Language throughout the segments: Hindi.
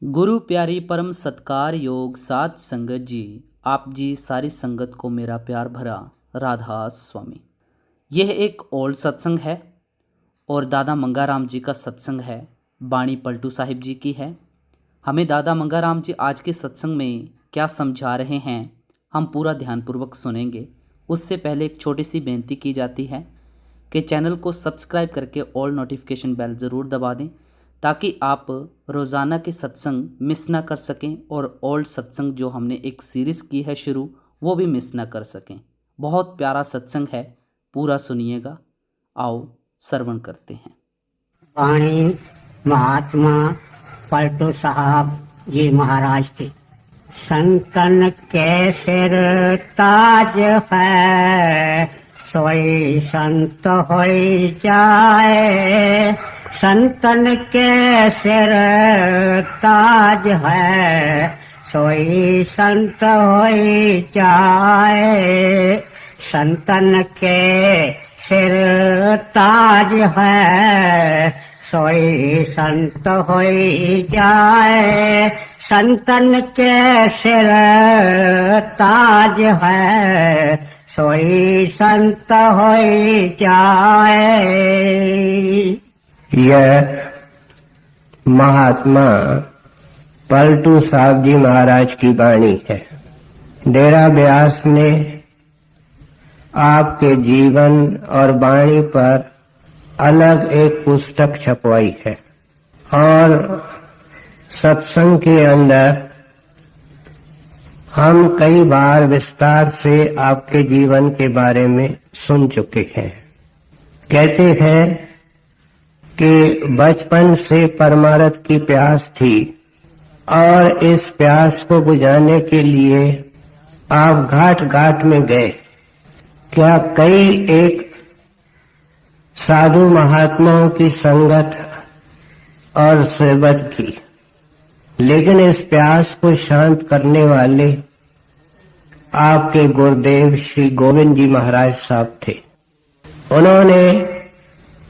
गुरु प्यारी परम सत्कार योग सात संगत जी, आप जी सारी संगत को मेरा प्यार भरा राधा स्वामी। यह एक ओल्ड सत्संग है और दादा मंगाराम जी का सत्संग है। बाणी पलटू साहिब जी की है। हमें दादा मंगाराम जी आज के सत्संग में क्या समझा रहे हैं हम पूरा ध्यानपूर्वक सुनेंगे। उससे पहले एक छोटी सी बेनती की जाती है कि चैनल को सब्सक्राइब करके ऑल नोटिफिकेशन बेल ज़रूर दबा दें ताकि आप रोज़ाना के सत्संग मिस ना कर सकें और ओल्ड सत्संग जो हमने एक सीरीज़ की है शुरू वो भी मिस ना कर सकें। बहुत प्यारा सत्संग है, पूरा सुनिएगा। आओ श्रवण करते हैं। वाणी महात्मा पलटू साहब जी महाराज की। संतन के सिर ताज है, सोई संत हो जाए। संतन के सिर ताज है, सोई संत हो जाए। संतन के सिर ताज है, सोई संत हो जाए। संतन के सिर ताज है, सोई संत हो जाए। यह महात्मा पलटू साहब जी महाराज की वाणी है। डेरा ब्यास ने आपके जीवन और वाणी पर अलग एक पुस्तक छपवाई है और सत्संग के अंदर हम कई बार विस्तार से आपके जीवन के बारे में सुन चुके हैं। कहते हैं कि बचपन से परमार्थ की प्यास थी और इस प्यास को बुझाने के लिए आप घाट घाट में गए। क्या कई एक साधु महात्माओं की संगत और सोबत की, लेकिन इस प्यास को शांत करने वाले आपके गुरुदेव श्री गोविंद जी महाराज साहब थे। उन्होंने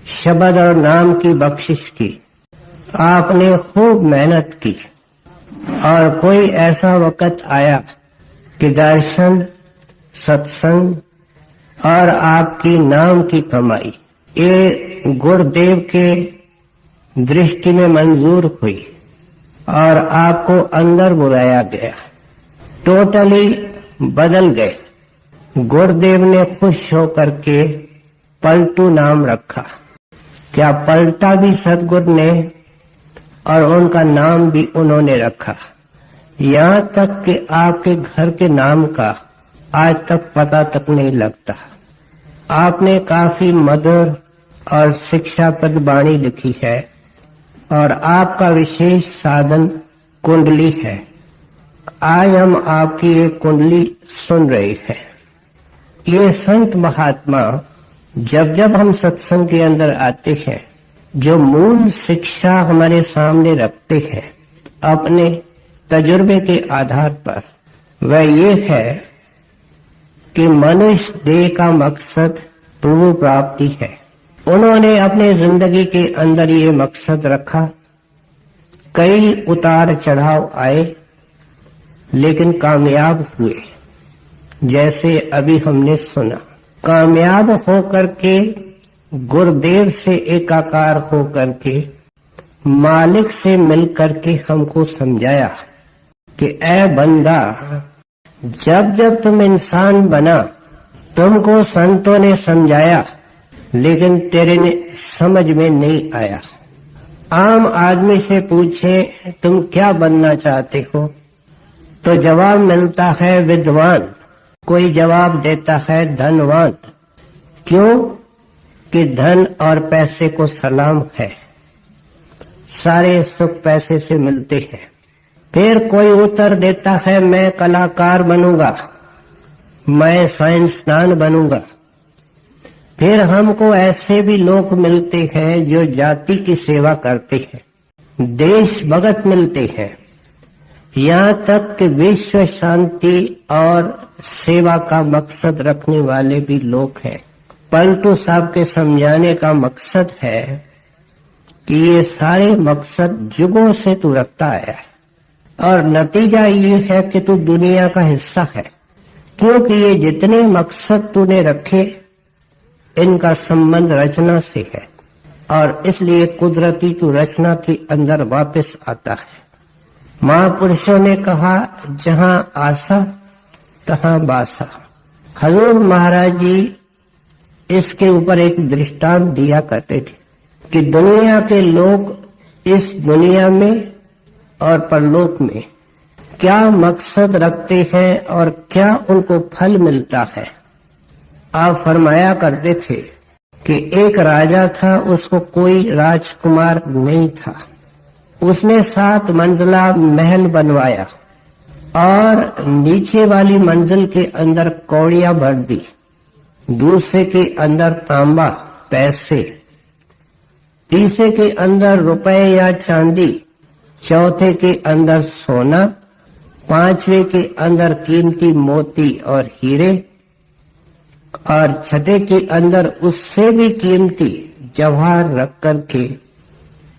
शब्द और नाम की बख्शिश की। आपने खूब मेहनत की और कोई ऐसा वक्त आया कि दर्शन, सत्संग और आपकी नाम की कमाई ये गुरुदेव के दृष्टि में मंजूर हुई और आपको अंदर बुलाया गया। टोटली बदल गए। गुरुदेव ने खुश होकर के पलटू नाम रखा। क्या पलटा भी सदगुरु ने और उनका नाम भी उन्होंने रखा। यहाँ तक कि आपके घर के नाम का आज तक पता तक नहीं लगता। आपने काफी मधुर और शिक्षाप्रद वाणी लिखी है और आपका विशेष साधन कुंडली है। आज हम आपकी एक कुंडली सुन रहे हैं। ये संत महात्मा जब जब हम सत्संग के अंदर आते हैं, जो मूल शिक्षा हमारे सामने रखते हैं अपने तजुर्बे के आधार पर, वह ये है कि मनुष्य देह का मकसद प्रभु प्राप्ति है। उन्होंने अपने जिंदगी के अंदर ये मकसद रखा। कई उतार चढ़ाव आए लेकिन कामयाब हुए। जैसे अभी हमने सुना, कामयाब होकर के गुरुदेव से एकाकार होकर के मालिक से मिलकर के हमको समझाया कि ऐ बंदा, जब जब तुम इंसान बना तुमको संतों ने समझाया लेकिन तेरे ने समझ में नहीं आया। आम आदमी से पूछे तुम क्या बनना चाहते हो तो जवाब मिलता है विद्वान, कोई जवाब देता है धनवान। क्यों? कि धन और पैसे को सलाम है, सारे सुख पैसे से मिलते हैं। फिर कोई उत्तर देता है मैं कलाकार बनूंगा, मैं साइंसदान बनूंगा। फिर हमको ऐसे भी लोग मिलते हैं जो जाति की सेवा करते हैं, देश भगत मिलते हैं, यहाँ तक कि विश्व शांति और सेवा का मकसद रखने वाले भी लोग हैं। पलटू साहब के समझाने का मकसद है कि ये सारे मकसद जुगों से तू रखता है। और नतीजा ये है कि तू दुनिया का हिस्सा है, क्योंकि ये जितने मकसद तूने रखे इनका संबंध रचना से है, और इसलिए कुदरती तू रचना के अंदर वापस आता है। महापुरुषों ने कहा, जहां आशा तहां बासा। हजूर महाराज जी इसके ऊपर एक दृष्टांत दिया करते थे कि दुनिया के लोग इस दुनिया में और परलोक में क्या मकसद रखते हैं और क्या उनको फल मिलता है। आप फरमाया करते थे कि एक राजा था, उसको कोई राजकुमार नहीं था। उसने 7 मंजिला महल बनवाया और नीचे वाली मंजिल के अंदर कौड़ियां भर दी, दूसरे के अंदर तांबा पैसे, तीसरे के अंदर रुपए या चांदी, चौथे के अंदर सोना, पांचवे के अंदर कीमती मोती और हीरे, और छठे के अंदर उससे भी कीमती जवाहर रख करके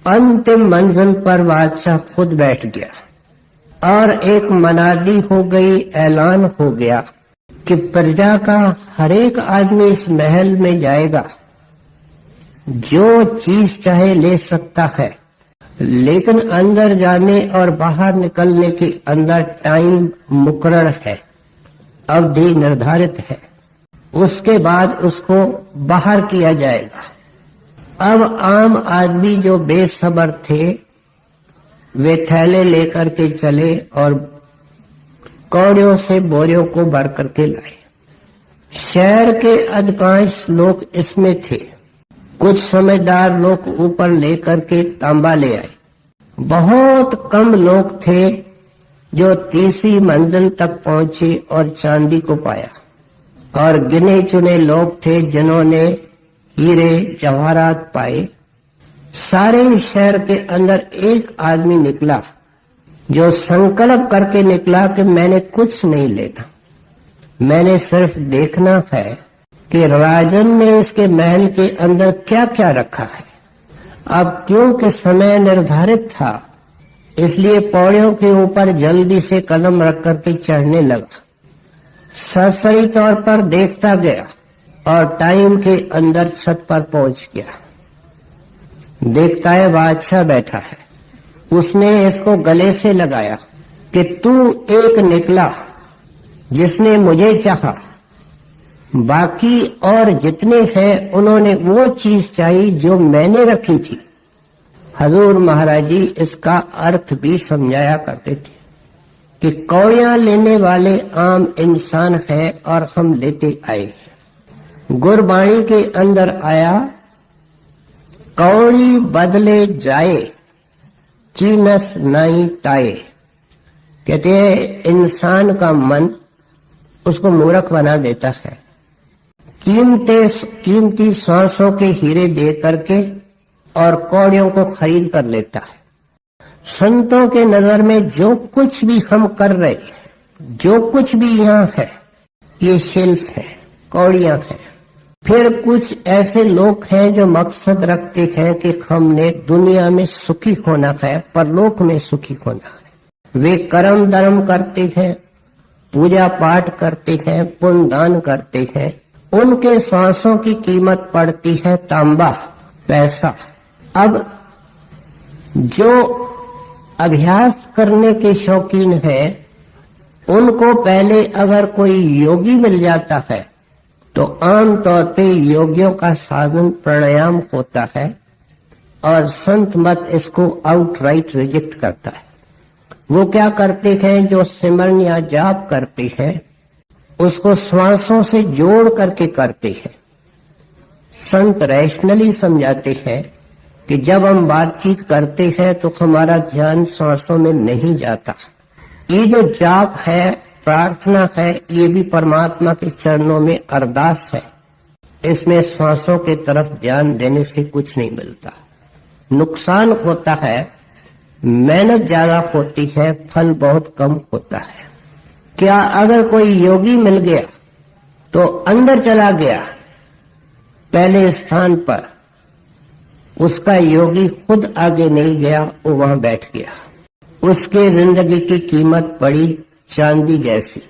अंतिम मंजिल पर बादशाह खुद बैठ गया और एक मनादी हो गई, ऐलान हो गया कि प्रजा का हर एक आदमी इस महल में जाएगा, जो चीज चाहे ले सकता है, लेकिन अंदर जाने और बाहर निकलने के अंदर टाइम मुकर्रर है, अवधि निर्धारित है। उसके बाद उसको बाहर किया जाएगा। अब आम आदमी जो बेसब्र थे वे थैले लेकर के चले और कौड़ियों से बोरियों को भर करके लाए। शहर के अधिकांश लोग इसमें थे। कुछ समझदार लोग ऊपर लेकर के तांबा ले आए। बहुत कम लोग थे जो तीसरी मंजिल तक पहुंचे और चांदी को पाया, और गिने चुने लोग थे जिन्होंने हीरे जवाहरात पाए। सारे शहर के अंदर एक आदमी निकला जो संकल्प करके निकला कि मैंने कुछ नहीं लेना, मैंने सिर्फ देखना है कि राजन ने इसके महल के अंदर क्या क्या रखा है। अब क्योंकि समय निर्धारित था इसलिए पौड़ियों के ऊपर जल्दी से कदम रख करके चढ़ने लगा। सरसरी तौर पर देखता गया और टाइम के अंदर छत पर पहुंच गया। देखता है बादशाह बैठा है। उसने इसको गले से लगाया कि तू एक निकला जिसने मुझे चाहा, बाकी और जितने हैं उन्होंने वो चीज चाहिए जो मैंने रखी थी। हजूर महाराज जी इसका अर्थ भी समझाया करते थे कि कौड़ियां लेने वाले आम इंसान हैं और हम लेते आए। गुरबाणी के अंदर आया, कौड़ी बदले जाए चीनस नाई ताए। कहते हैं इंसान का मन उसको मूर्ख बना देता है। कीमती सांसों के हीरे दे करके और कौड़ियों को खरीद कर लेता है। संतों के नजर में जो कुछ भी हम कर रहे हैं, जो कुछ भी यहाँ है, ये शिल्स है, कौड़ियां हैं। फिर कुछ ऐसे लोग हैं जो मकसद रखते हैं कि हमने दुनिया में सुखी होना है, परलोक में सुखी होना है। वे कर्म धर्म करते हैं, पूजा पाठ करते हैं, पुण्य दान करते हैं। उनके श्वासों की कीमत पड़ती है तांबा पैसा। अब जो अभ्यास करने के शौकीन है उनको पहले अगर कोई योगी मिल जाता है तो आम तौर पे योगियों का साधन प्राणायाम होता है और संत मत इसको आउटराइट रिजेक्ट करता है। वो क्या करते हैं, जो सिमरन या जाप करते हैं उसको श्वासों से जोड़ करके करते हैं। संत रैशनली समझाते हैं कि जब हम बातचीत करते हैं तो हमारा ध्यान श्वासों में नहीं जाता। ये जो जाप है, प्रार्थना है, ये भी परमात्मा के चरणों में अरदास है। इसमें श्वासों के तरफ ध्यान देने से कुछ नहीं मिलता। नुकसान होता है, मेहनत ज्यादा होती है, फल बहुत कम होता है। क्या अगर कोई योगी मिल गया तो अंदर चला गया पहले स्थान पर, उसका योगी खुद आगे नहीं गया, वो वहां बैठ गया। उसके जिंदगी की कीमत पड़ी चांदी जैसी।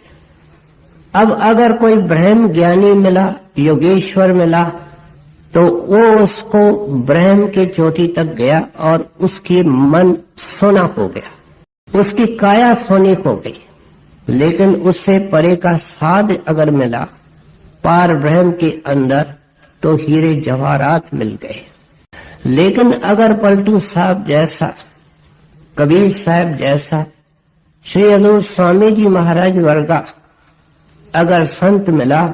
अब अगर कोई ब्रह्म ज्ञानी मिला, योगेश्वर मिला, तो वो उसको ब्रह्म की चोटी तक गया और उसकी मन सोना हो गया, उसकी काया सोनी हो गई। लेकिन उससे परे का साध अगर मिला पार ब्रह्म के अंदर, तो हीरे जवाहरात मिल गए। लेकिन अगर पलटू साहब जैसा, कबीर साहब जैसा, श्री हजूर स्वामी जी महाराज वर्गा अगर संत मिला,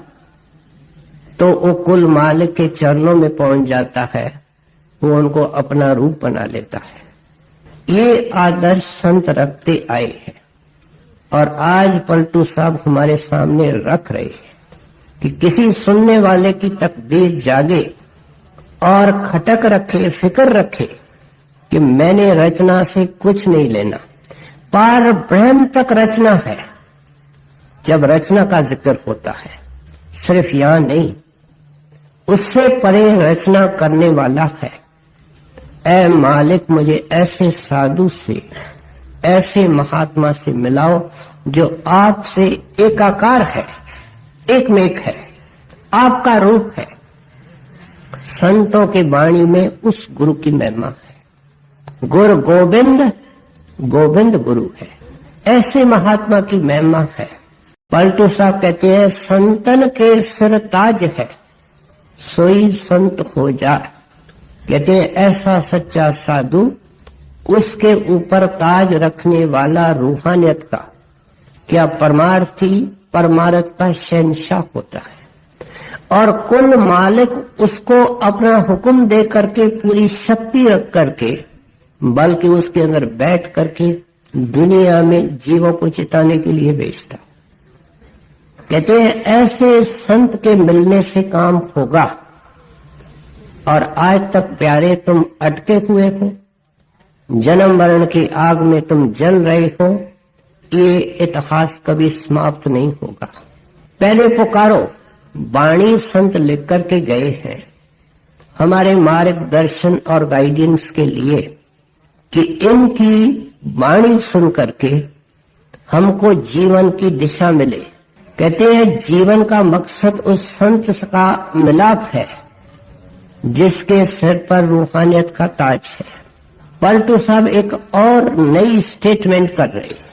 तो वो कुल मालिक के चरणों में पहुंच जाता है, वो उनको अपना रूप बना लेता है। ये आदर्श संत रखते आए हैं और आज पलटू साहब हमारे सामने रख रहे हैं कि किसी सुनने वाले की तकदीर जागे और खटक रखे, फिक्र रखे कि मैंने रचना से कुछ नहीं लेना, पार ब्रह्म तक रचना है। जब रचना का जिक्र होता है, सिर्फ यहां नहीं, उससे परे रचना करने वाला है। ऐ मालिक, मुझे ऐसे साधु से, ऐसे महात्मा से मिलाओ जो आपसे एकाकार है, एक में एक है, आपका रूप है। संतों के वाणी में उस गुरु की महिमा है। गुरु गोविंद, गोविंद गुरु है, ऐसे महात्मा की महिमा है। पलटू साहब कहते हैं संतन के सिर ताज है, सोई संत हो जा। कहते हैं ऐसा सच्चा साधु, उसके ऊपर ताज रखने वाला रूहानियत का, क्या परमार्थी परमार्थ का शहंशाह होता है। और कुल मालिक उसको अपना हुक्म दे करके, पूरी शक्ति रख करके, बल्कि उसके अंदर बैठ करके दुनिया में जीवों को चिताने के लिए भेजता। कहते हैं ऐसे संत के मिलने से काम होगा। और आज तक प्यारे तुम अटके हुए हो, जन्म मरण की आग में तुम जल रहे हो, ये इतिहास कभी समाप्त नहीं होगा। पहले पुकारो, वाणी संत लिख करके गए हैं हमारे मार्गदर्शन और गाइडेंस के लिए कि इनकी वाणी सुन करके हमको जीवन की दिशा मिले। कहते हैं जीवन का मकसद उस संत का मिलाप है जिसके सिर पर रूहानियत का ताज है। पलटू साहब एक और नई स्टेटमेंट कर रहे हैं।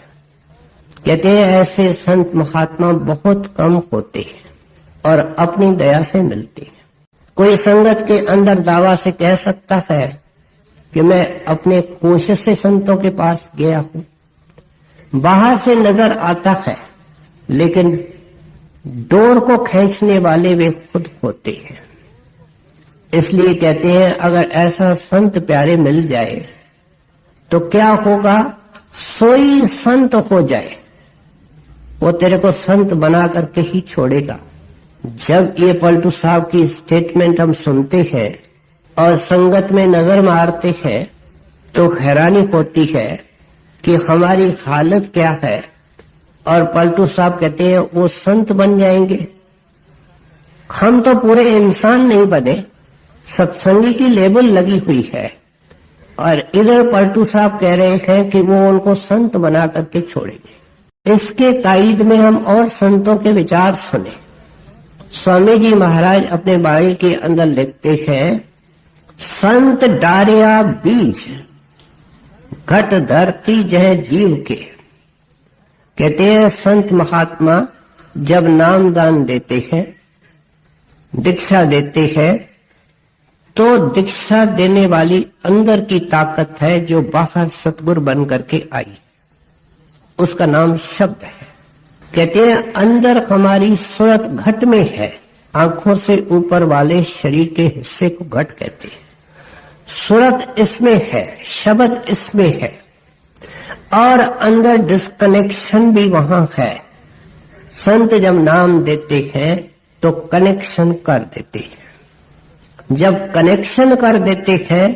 कहते हैं ऐसे संत महात्मा बहुत कम होते हैं और अपनी दया से मिलते हैं। कोई संगत के अंदर दावा से कह सकता है कि मैं अपने कोशिश से संतों के पास गया हूं, बाहर से नजर आता है, लेकिन डोर को खींचने वाले वे खुद होते हैं। इसलिए कहते हैं अगर ऐसा संत प्यारे मिल जाए तो क्या होगा, सोई संत हो जाए, वो तेरे को संत बना करके ही छोड़ेगा। जब ये पलटू साहब की स्टेटमेंट हम सुनते हैं और संगत में नजर मारते हैं तो हैरानी होती है कि हमारी हालत क्या है। और पलटू साहब कहते हैं वो संत बन जाएंगे। हम तो पूरे इंसान नहीं बने, सत्संगी की लेबल लगी हुई है और इधर पलटू साहब कह रहे हैं कि वो उनको संत बना करके छोड़ेंगे। इसके ताईद में हम और संतों के विचार सुने। स्वामी जी महाराज अपने वाणी के अंदर लिखते हैं, संत डारिया बीज घट धरती जह जीव के। कहते हैं संत महात्मा जब नामदान देते हैं, दीक्षा देते हैं, तो दीक्षा देने वाली अंदर की ताकत है जो बाहर सतगुरु बन करके आई, उसका नाम शब्द है। कहते हैं अंदर हमारी सूरत घट में है, आंखों से ऊपर वाले शरीर के हिस्से को घट कहते हैं। सूरत इसमें है, शब्द इसमें है और अंदर डिस्कनेक्शन भी वहां है। संत जब नाम देते हैं तो कनेक्शन कर देते हैं। जब कनेक्शन कर देते हैं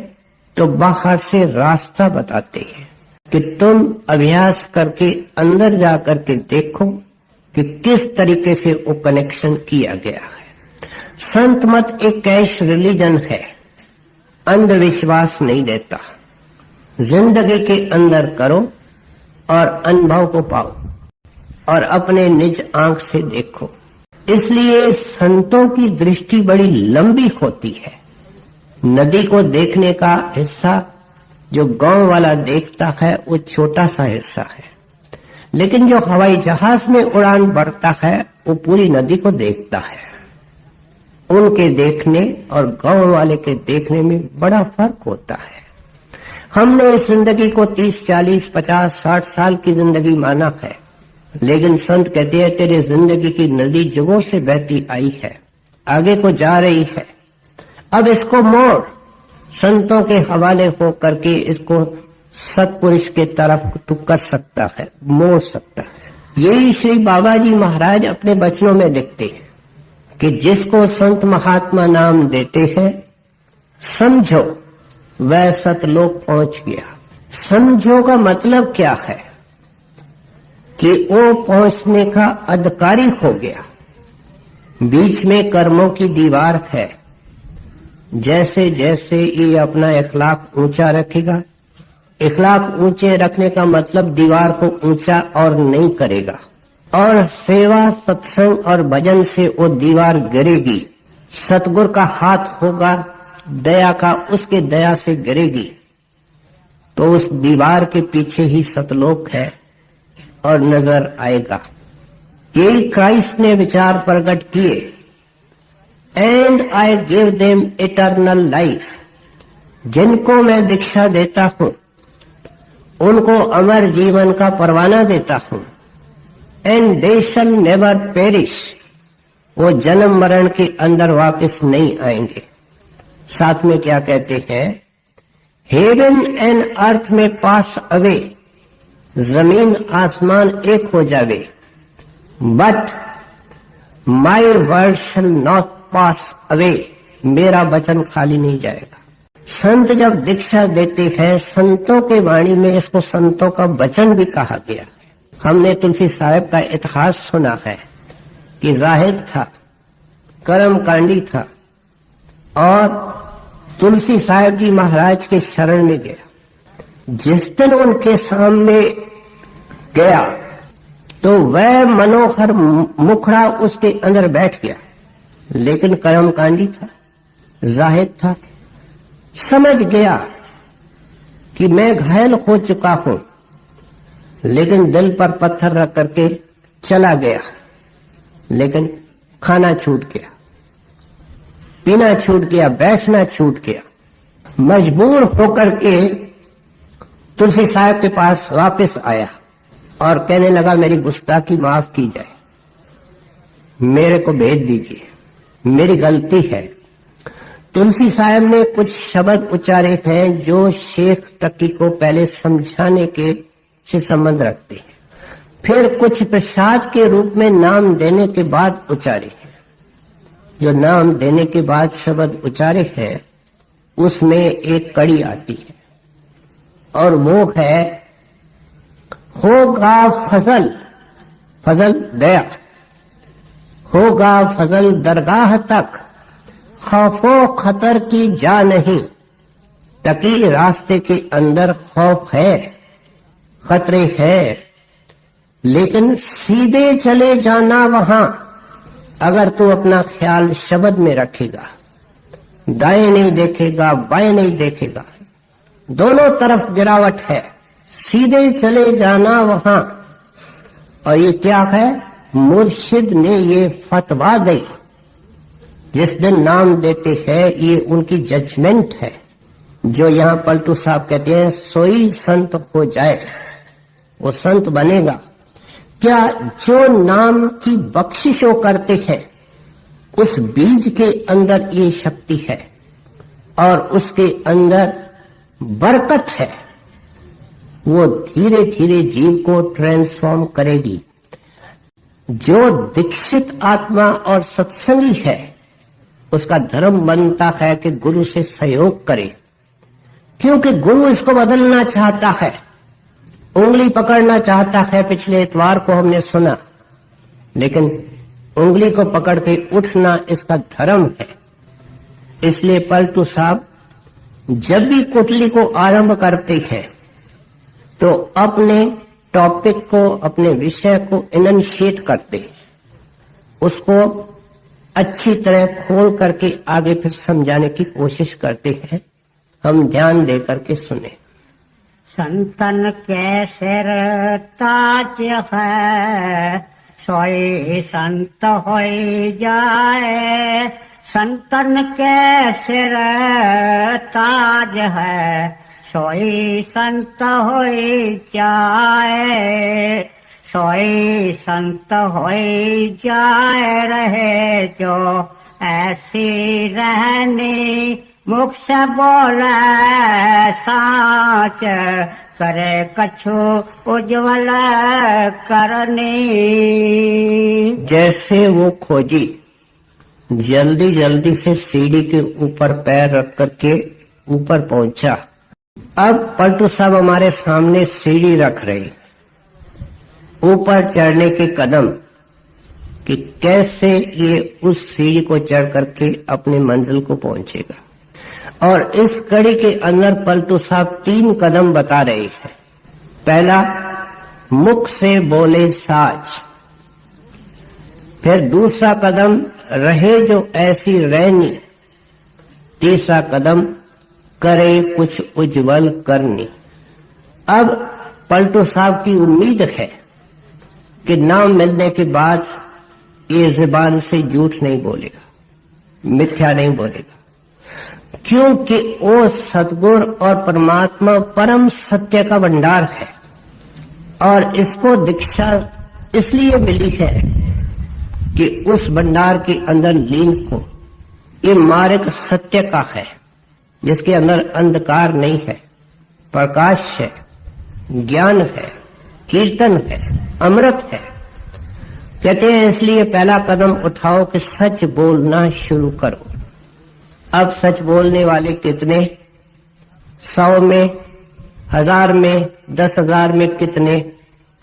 तो बाहर से रास्ता बताते हैं कि तुम अभ्यास करके अंदर जा करके देखो कि किस तरीके से वो कनेक्शन किया गया है। संत मत एक कैश रिलीजन है, अंधविश्वास नहीं देता। जिंदगी के अंदर करो, और अनुभव को पाओ और अपने निज आंख से देखो। इसलिए संतों की दृष्टि बड़ी लंबी होती है। नदी को देखने का हिस्सा जो गांव वाला देखता है वो छोटा सा हिस्सा है, लेकिन जो हवाई जहाज में उड़ान भरता है वो पूरी नदी को देखता है। उनके देखने और गांव वाले के देखने में बड़ा फर्क होता है। हमने इस जिंदगी को 30, 40, 50, 60 साल की जिंदगी माना है, लेकिन संत कहते हैं तेरी जिंदगी की नदी जुगों से बहती आई है, आगे को जा रही है। अब इसको मोड़, संतों के हवाले हो करके इसको सतपुरुष के तरफ तू कर सकता है, मोड़ सकता है। यही श्री बाबा जी महाराज अपने वचनों में लिखते हैं कि जिसको संत महात्मा नाम देते हैं, समझो वह सतलोक पहुंच गया। समझो का मतलब क्या है कि वो पहुंचने का अधिकारी हो गया। बीच में कर्मों की दीवार है। जैसे जैसे ये अपना इखलाक ऊंचा रखेगा, इखलाक ऊंचे रखने का मतलब दीवार को ऊंचा और नहीं करेगा, और सेवा सत्संग और भजन से वो दीवार गिरेगी। सतगुरु का हाथ होगा दया का, उसके दया से गिरेगी, तो उस दीवार के पीछे ही सतलोक है और नजर आएगा। यही क्राइस्ट ने विचार प्रकट किए, and I give them eternal life. जिनको मैं दीक्षा देता हूं उनको अमर जीवन का परवाना देता हूं। And they shall never perish, वो जन्म मरण के अंदर वापस नहीं आएंगे। साथ में क्या कहते हैं, हेवन एंड अर्थ में पास अवे, जमीन आसमान एक हो जावे, but my word shall not pass away, मेरा वचन खाली नहीं जाएगा। संत जब दीक्षा देते हैं, संतों के वाणी में इसको संतों का वचन भी कहा गया। हमने तुलसी साहब का इतिहास सुना है कि जाहिद था, कर्म कांडी था, और तुलसी साहब जी महाराज के शरण में गया। जिस दिन उनके सामने गया तो वह मनोहर मुखड़ा उसके अंदर बैठ गया, लेकिन कर्मकांडी था, जाहिद था। समझ गया कि मैं घायल हो चुका हूं, लेकिन दिल पर पत्थर रख करके चला गया। लेकिन खाना छूट गया, पीना छूट गया, बैठना छूट गया। मजबूर होकर के तुलसी साहब के पास वापस आया और कहने लगा मेरी गुस्ताखी माफ की जाए, मेरे को भेज दीजिए, मेरी गलती है। तुलसी साहब ने कुछ शब्द उच्चारे हैं जो शेख तकी को पहले समझाने के से संबंध रखते हैं, फिर कुछ प्रसाद के रूप में नाम देने के बाद उच्चारे हैं। जो नाम देने के बाद शब्द उच्चारे हैं उसमें एक कड़ी आती है, और वो है होगा फजल, फजल दया, होगा फजल दरगाह तक, खौफो खतर की जा नहीं। तकी रास्ते के अंदर खौफ है, खतरे है, लेकिन सीधे चले जाना वहां, अगर तू अपना ख्याल शब्द में रखेगा, दाएं नहीं देखेगा, बाएं नहीं देखेगा, दोनों तरफ गिरावट है, सीधे चले जाना वहां। और ये क्या है, मुर्शिद ने ये फतवा दी। जिस दिन नाम देते हैं ये उनकी जजमेंट है, जो यहाँ पलटू साहब कहते हैं सोई संत हो जाए, वो संत बनेगा। क्या जो नाम की बख्शिशों करते हैं उस बीज के अंदर ये शक्ति है और उसके अंदर बरकत है, वो धीरे धीरे जीव को ट्रांसफॉर्म करेगी। जो दीक्षित आत्मा और सत्संगी है उसका धर्म बनता है कि गुरु से सहयोग करे, क्योंकि गुरु इसको बदलना चाहता है, उंगली पकड़ना चाहता है। पिछले इतवार को हमने सुना, लेकिन उंगली को पकड़ के उठना इसका धर्म है। इसलिए पलटू साहब जब भी कुटली को आरंभ करते हैं तो अपने टॉपिक को, अपने विषय को इनशिएट करते हैं, उसको अच्छी तरह खोल करके आगे फिर समझाने की कोशिश करते हैं। हम ध्यान दे करके सुने। संतन के सिर ताज है, सोई संत होई जाए। संतन के सिर ताज है, सोई संत होई जाए। सोई संत होई जाए, रहे जो ऐसी रहनी। मुख से बोले साच, करे कछु उज्ज्वल करनी। जैसे वो खोजी जल्दी जल्दी से सीढ़ी के ऊपर पैर रख करके ऊपर पहुंचा। अब पलटू साहब हमारे सामने सीढ़ी रख रहे, ऊपर चढ़ने के कदम, कि कैसे ये उस सीढ़ी को चढ़ करके अपनी मंजिल को पहुंचेगा। और इस कड़ी के अंदर पलटू साहब 3 कदम बता रहे हैं। पहला, मुख से बोले साच। फिर दूसरा कदम, रहे जो ऐसी रहनी। तीसरा कदम, करे कुछ उज्जवल करनी। अब पलटू साहब की उम्मीद है कि नाम मिलने के बाद ये जुबान से झूठ नहीं बोलेगा, मिथ्या नहीं बोलेगा, क्योंकि वो सतगुरु और परमात्मा परम सत्य का भंडार है। और इसको दीक्षा इसलिए मिली है कि उस भंडार के अंदर लीन हो। ये मार्ग सत्य का है, जिसके अंदर अंधकार नहीं है, प्रकाश है, ज्ञान है, कीर्तन है, अमृत है। कहते हैं इसलिए पहला कदम उठाओ कि सच बोलना शुरू करो। अब सच बोलने वाले कितने? 100 में, 1000 में, 10,000 में कितने?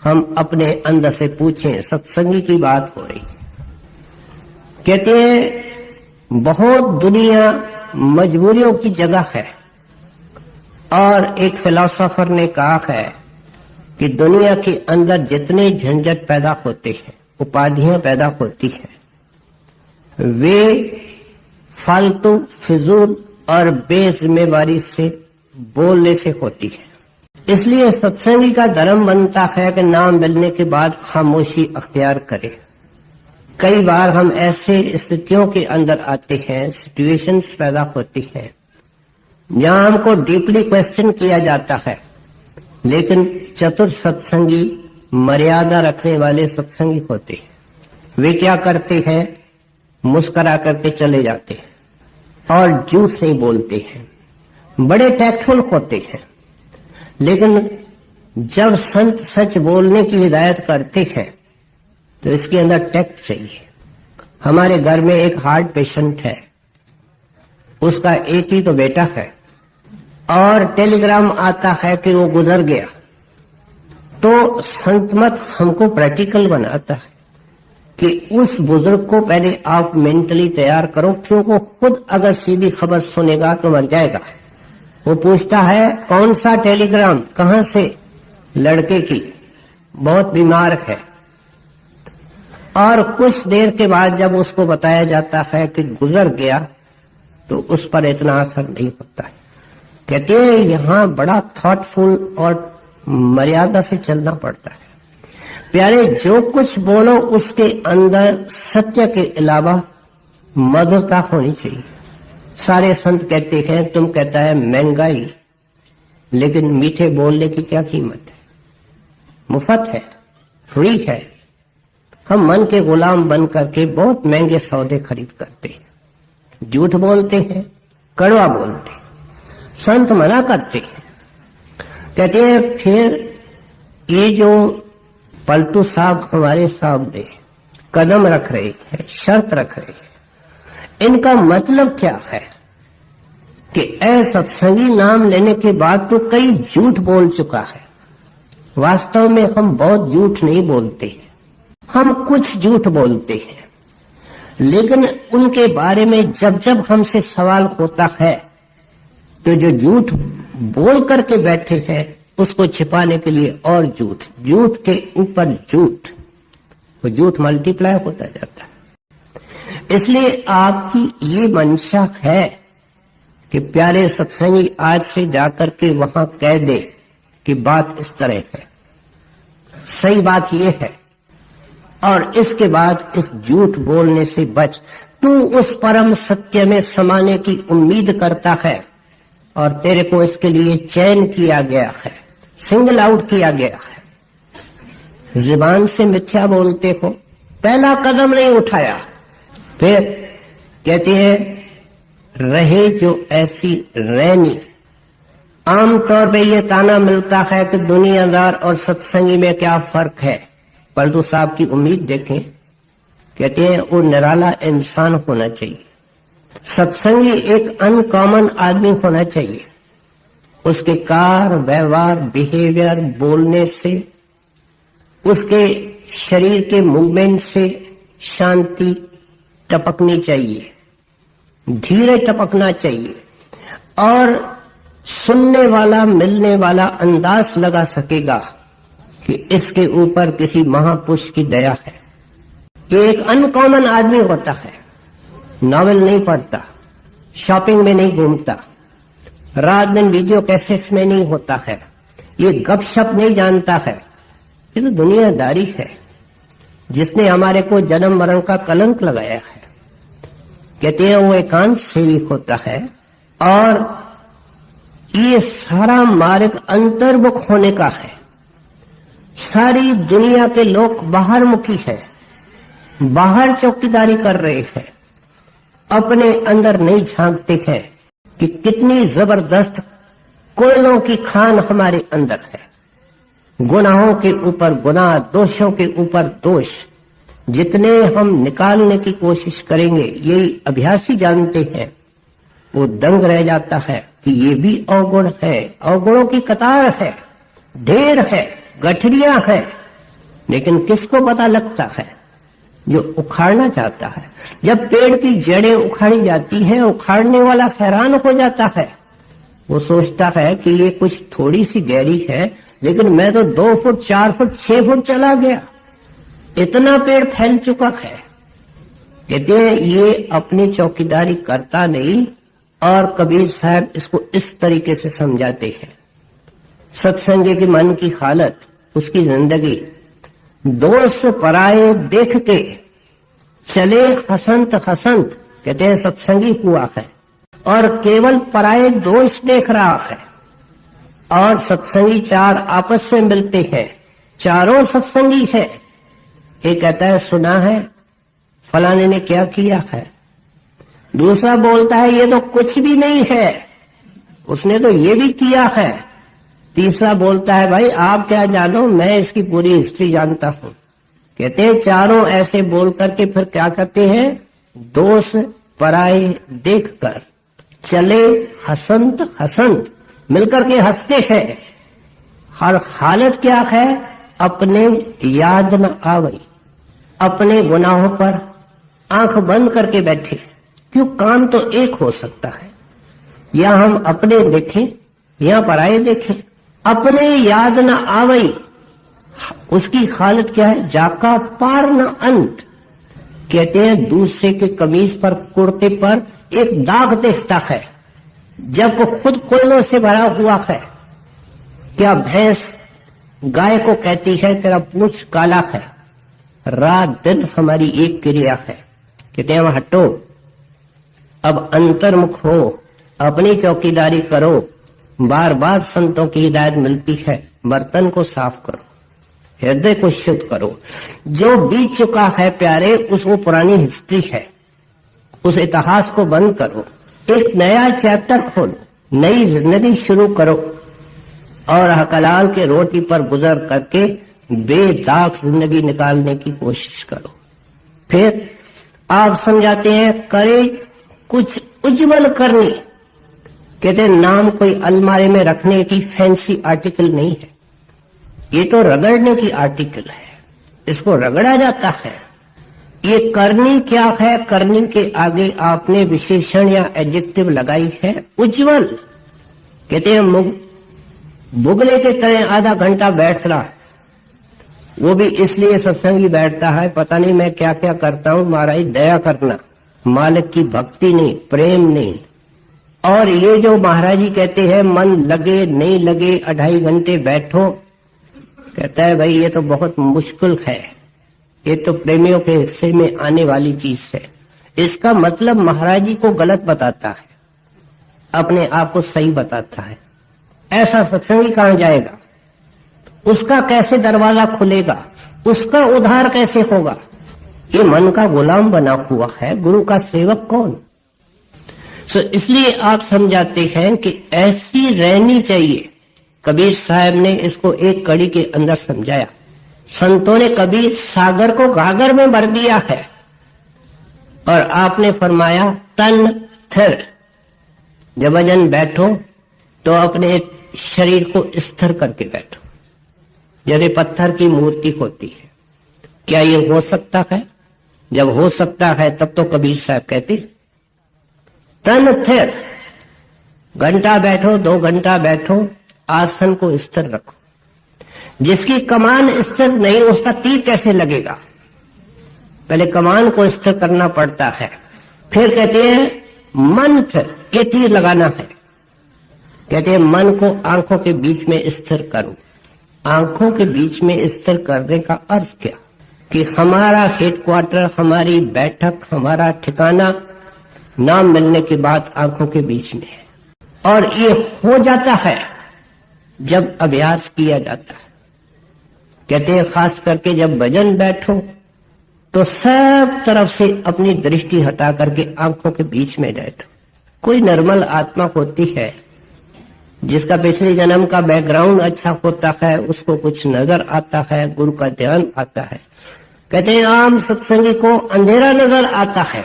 हम अपने अंदर से पूछें। सत्संगी की बात हो रही है। कहते हैं बहुत दुनिया मजबूरियों की जगह है। और एक फिलोसोफर ने कहा है कि दुनिया के अंदर जितने झंझट पैदा होते हैं, उपाधियां पैदा होती हैं, वे फालतू, फिजूल और बेजिम्मेवारी से बोलने से होती है। इसलिए सत्संगी का धर्म बनता है कि नाम मिलने के बाद खामोशी अख्तियार करे। कई बार हम ऐसे स्थितियों के अंदर आते हैं, सिचुएशंस पैदा होती हैं, जहां हमको डीपली क्वेश्चन किया जाता है। लेकिन चतुर सत्संगी, मर्यादा रखने वाले सत्संगी होते हैं। वे क्या करते हैं? मुस्कुरा करके चले जाते हैं और झूठ नहीं बोलते हैं, बड़े टैक्टफुल होते हैं। लेकिन जब संत सच बोलने की हिदायत करते हैं तो इसके अंदर टैक्ट चाहिए। हमारे घर में एक हार्ट पेशेंट है, उसका एक ही तो बेटा है, और टेलीग्राम आता है कि वो गुजर गया। तो संत मत हमको प्रैक्टिकल बनाता है कि उस बुजुर्ग को पहले आप मेंटली तैयार करो, क्योंकि खुद अगर सीधी खबर सुनेगा तो मर जाएगा। वो पूछता है कौन सा टेलीग्राम, कहां से? लड़के की, बहुत बीमार है। और कुछ देर के बाद जब उसको बताया जाता है कि गुजर गया, तो उस पर इतना असर नहीं होता है। कहते हैं यहां बड़ा थॉटफुल और मर्यादा से चलना पड़ता है। प्यारे, जो कुछ बोलो उसके अंदर सत्य के अलावा मधुरता होनी चाहिए। सारे संत कहते हैं, तुम कहता है महंगाई, लेकिन मीठे बोलने की क्या कीमत है? मुफ्त है, फ्री है। हम मन के गुलाम बन करके बहुत महंगे सौदे खरीद करते हैं, झूठ बोलते हैं, कड़वा बोलते हैं। संत मना करते हैं, कहते हैं फिर ये जो पलटू साहब हमारे सामने कदम रख रहे हैं, शर्त रख रहे हैं, इनका मतलब क्या है? कि ऐ सत्संगी नाम लेने के बाद तो कई झूठ बोल चुका है। वास्तव में हम बहुत झूठ नहीं बोलते हैं, हम कुछ झूठ बोलते हैं। लेकिन उनके बारे में जब जब हमसे सवाल होता है, तो जो झूठ बोल करके बैठे हैं उसको छिपाने के लिए और झूठ, झूठ के ऊपर झूठ, वो झूठ मल्टीप्लाई होता जाता है। इसलिए आपकी ये मंशा है कि प्यारे सत्संगी आज से जाकर के वहां कह दे कि बात इस तरह है, सही बात ये है, और इसके बाद इस झूठ बोलने से बच। तू उस परम सत्य में समाने की उम्मीद करता है और तेरे को इसके लिए चयन किया गया है, सिंगल आउट किया गया है। जुबान से मिथ्या बोलते हो, पहला कदम नहीं उठाया, फिर कहती है रहे जो ऐसी रहनी। आमतौर पे ये ताना मिलता है कि दुनियादार और सत्संगी में क्या फर्क है, परंतु साहब की उम्मीद देखें, कहते हैं वो निराला इंसान होना चाहिए। सत्संगी एक अनकॉमन आदमी होना चाहिए। उसके कार व्यवहार बिहेवियर बोलने से, उसके शरीर के मूवमेंट से शांति टपकनी चाहिए, धीरे टपकना चाहिए, और सुनने वाला मिलने वाला अंदाज लगा सकेगा कि इसके ऊपर किसी महापुरुष की दया है। ये एक अनकॉमन आदमी होता है, नॉवेल नहीं पढ़ता, शॉपिंग में नहीं घूमता, रात दिन वीडियो कैसेट्स में नहीं होता है, ये गपशप नहीं जानता है। ये तो दुनियादारी है जिसने हमारे को जन्म मरण का कलंक लगाया है। कहते हैं वो एकांत सेवी होता है, और ये सारा मार्ग अंतर्मुख होने का है। सारी दुनिया के लोग बाहर मुखी है, बाहर चौकीदारी कर रहे हैं, अपने अंदर नहीं झांकते हैं कि कितनी जबरदस्त कोयलों की खान हमारे अंदर है। गुनाहों के ऊपर गुनाह, दोषों के ऊपर दोष, जितने हम निकालने की कोशिश करेंगे, यही अभ्यासी जानते हैं, वो दंग रह जाता है कि ये भी अवगुण है। अवगुणों की कतार है, ढेर है, गठरियां है, लेकिन किसको पता लगता है? जो उखाड़ना चाहता है। जब पेड़ की जड़ें उखाड़ी जाती हैं, उखाड़ने वाला हैरान हो जाता है। वो सोचता है कि ये कुछ थोड़ी सी गहरी है, लेकिन मैं तो 2 फुट 4 फुट 6 फुट चला गया, इतना पेड़ फैल चुका है। कहते हैं ये अपनी चौकीदारी करता नहीं, और कबीर साहब इसको इस तरीके से समझाते हैं। सत्संग के मन की हालत, उसकी जिंदगी, दोस्त पराये देख के चले हसंत हसंत, कहते हैं सत्संगी हुआ है, और केवल पराये दोष देख रहा है। और सत्संगी 4 आपस में मिलते हैं, चारों सत्संगी है। एक कहता है सुना है फलाने ने क्या किया है, दूसरा बोलता है ये तो कुछ भी नहीं है, उसने तो ये भी किया है, तीसरा बोलता है भाई आप क्या जानो, मैं इसकी पूरी हिस्ट्री जानता हूं। कहते हैं चारों ऐसे बोल करके फिर क्या करते हैं, दोष पराए देखकर चले हसंत हसंत, मिलकर के हंसते हैं। हर हालत क्या है, अपने याद न आवे, अपने गुनाहों पर आंख बंद करके बैठे। क्यों, काम तो एक हो सकता है, या हम अपने देखें या पराये देखें। अपने याद न आवई, उसकी हालत क्या है, जाका पार न अंत। कहते हैं दूसरे के कमीज पर, कुर्ते पर एक दाग देखता है, जब वो खुद कोयलों से भरा हुआ है। क्या भैंस गाय को कहती है तेरा पूंछ काला है, रात दिन हमारी एक क्रिया है। कहते हैं हटो, अब अंतर्मुख हो, अपनी चौकीदारी करो। बार बार संतों की हिदायत मिलती है, बर्तन को साफ करो, हृदय को शुद्ध करो। जो बीत चुका है प्यारे, उसको पुरानी हिस्ट्री है, उस इतिहास को बंद करो, एक नया चैप्टर खोलो, नई जिंदगी शुरू करो, और हकलाल के रोटी पर गुजर करके बेदाग जिंदगी निकालने की कोशिश करो। फिर आप समझाते हैं करे कुछ उज्जवल करनी। कहते हैं नाम कोई अलमारी में रखने की फैंसी आर्टिकल नहीं है, ये तो रगड़ने की आर्टिकल है, इसको रगड़ा जाता है। ये करनी क्या है, करनी के आगे आपने विशेषण या एडजेक्टिव लगाई है उज्जवल। कहते हैं बुगले के तरह आधा घंटा बैठ रहा है, वो भी इसलिए सत्संगी बैठता है, पता नहीं मैं क्या क्या करता हूं, महाराज दया करना, मालिक की भक्ति नहीं, प्रेम नहीं। और ये जो महाराज जी कहते हैं मन लगे नहीं लगे 2.5 घंटे बैठो, कहता है भाई ये तो बहुत मुश्किल है, ये तो प्रेमियों के हिस्से में आने वाली चीज है। इसका मतलब महाराज जी को गलत बताता है, अपने आप को सही बताता है। ऐसा सत्संगी कहां जाएगा, उसका कैसे दरवाजा खुलेगा, उसका उद्धार कैसे होगा? ये मन का गुलाम बना हुआ है, गुरु का सेवक कौन? इसलिए आप समझाते हैं कि ऐसी रहनी चाहिए। कबीर साहब ने इसको एक कड़ी के अंदर समझाया। संतों ने कबीर सागर को गागर में भर दिया है और आपने फरमाया तन थिर। जब भजन बैठो तो अपने शरीर को स्थिर करके बैठो, जैसे पत्थर की मूर्ति होती है। क्या ये हो सकता है? जब हो सकता है तब तो कबीर साहब कहते तन थिर। घंटा बैठो, 2 घंटा बैठो, आसन को स्थिर रखो। जिसकी कमान स्थिर नहीं उसका तीर कैसे लगेगा? पहले कमान को स्थिर करना पड़ता है, फिर कहते हैं मन स्थिर, ये तीर लगाना है। कहते हैं मन को आंखों के बीच में स्थिर करो। आंखों के बीच में स्थिर करने का अर्थ क्या? कि हमारा हेडक्वार्टर, हमारी बैठक, हमारा ठिकाना नाम मिलने के बाद आंखों के बीच में है। और ये हो जाता है जब अभ्यास किया जाता है। कहते हैं खास करके जब भजन बैठो तो सब तरफ से अपनी दृष्टि हटा करके आंखों के बीच में बैठो। कोई नॉर्मल आत्मा होती है जिसका पिछले जन्म का बैकग्राउंड अच्छा होता है, उसको कुछ नजर आता है, गुरु का ध्यान आता है। कहते हैं आम सत्संगी को अंधेरा नजर आता है,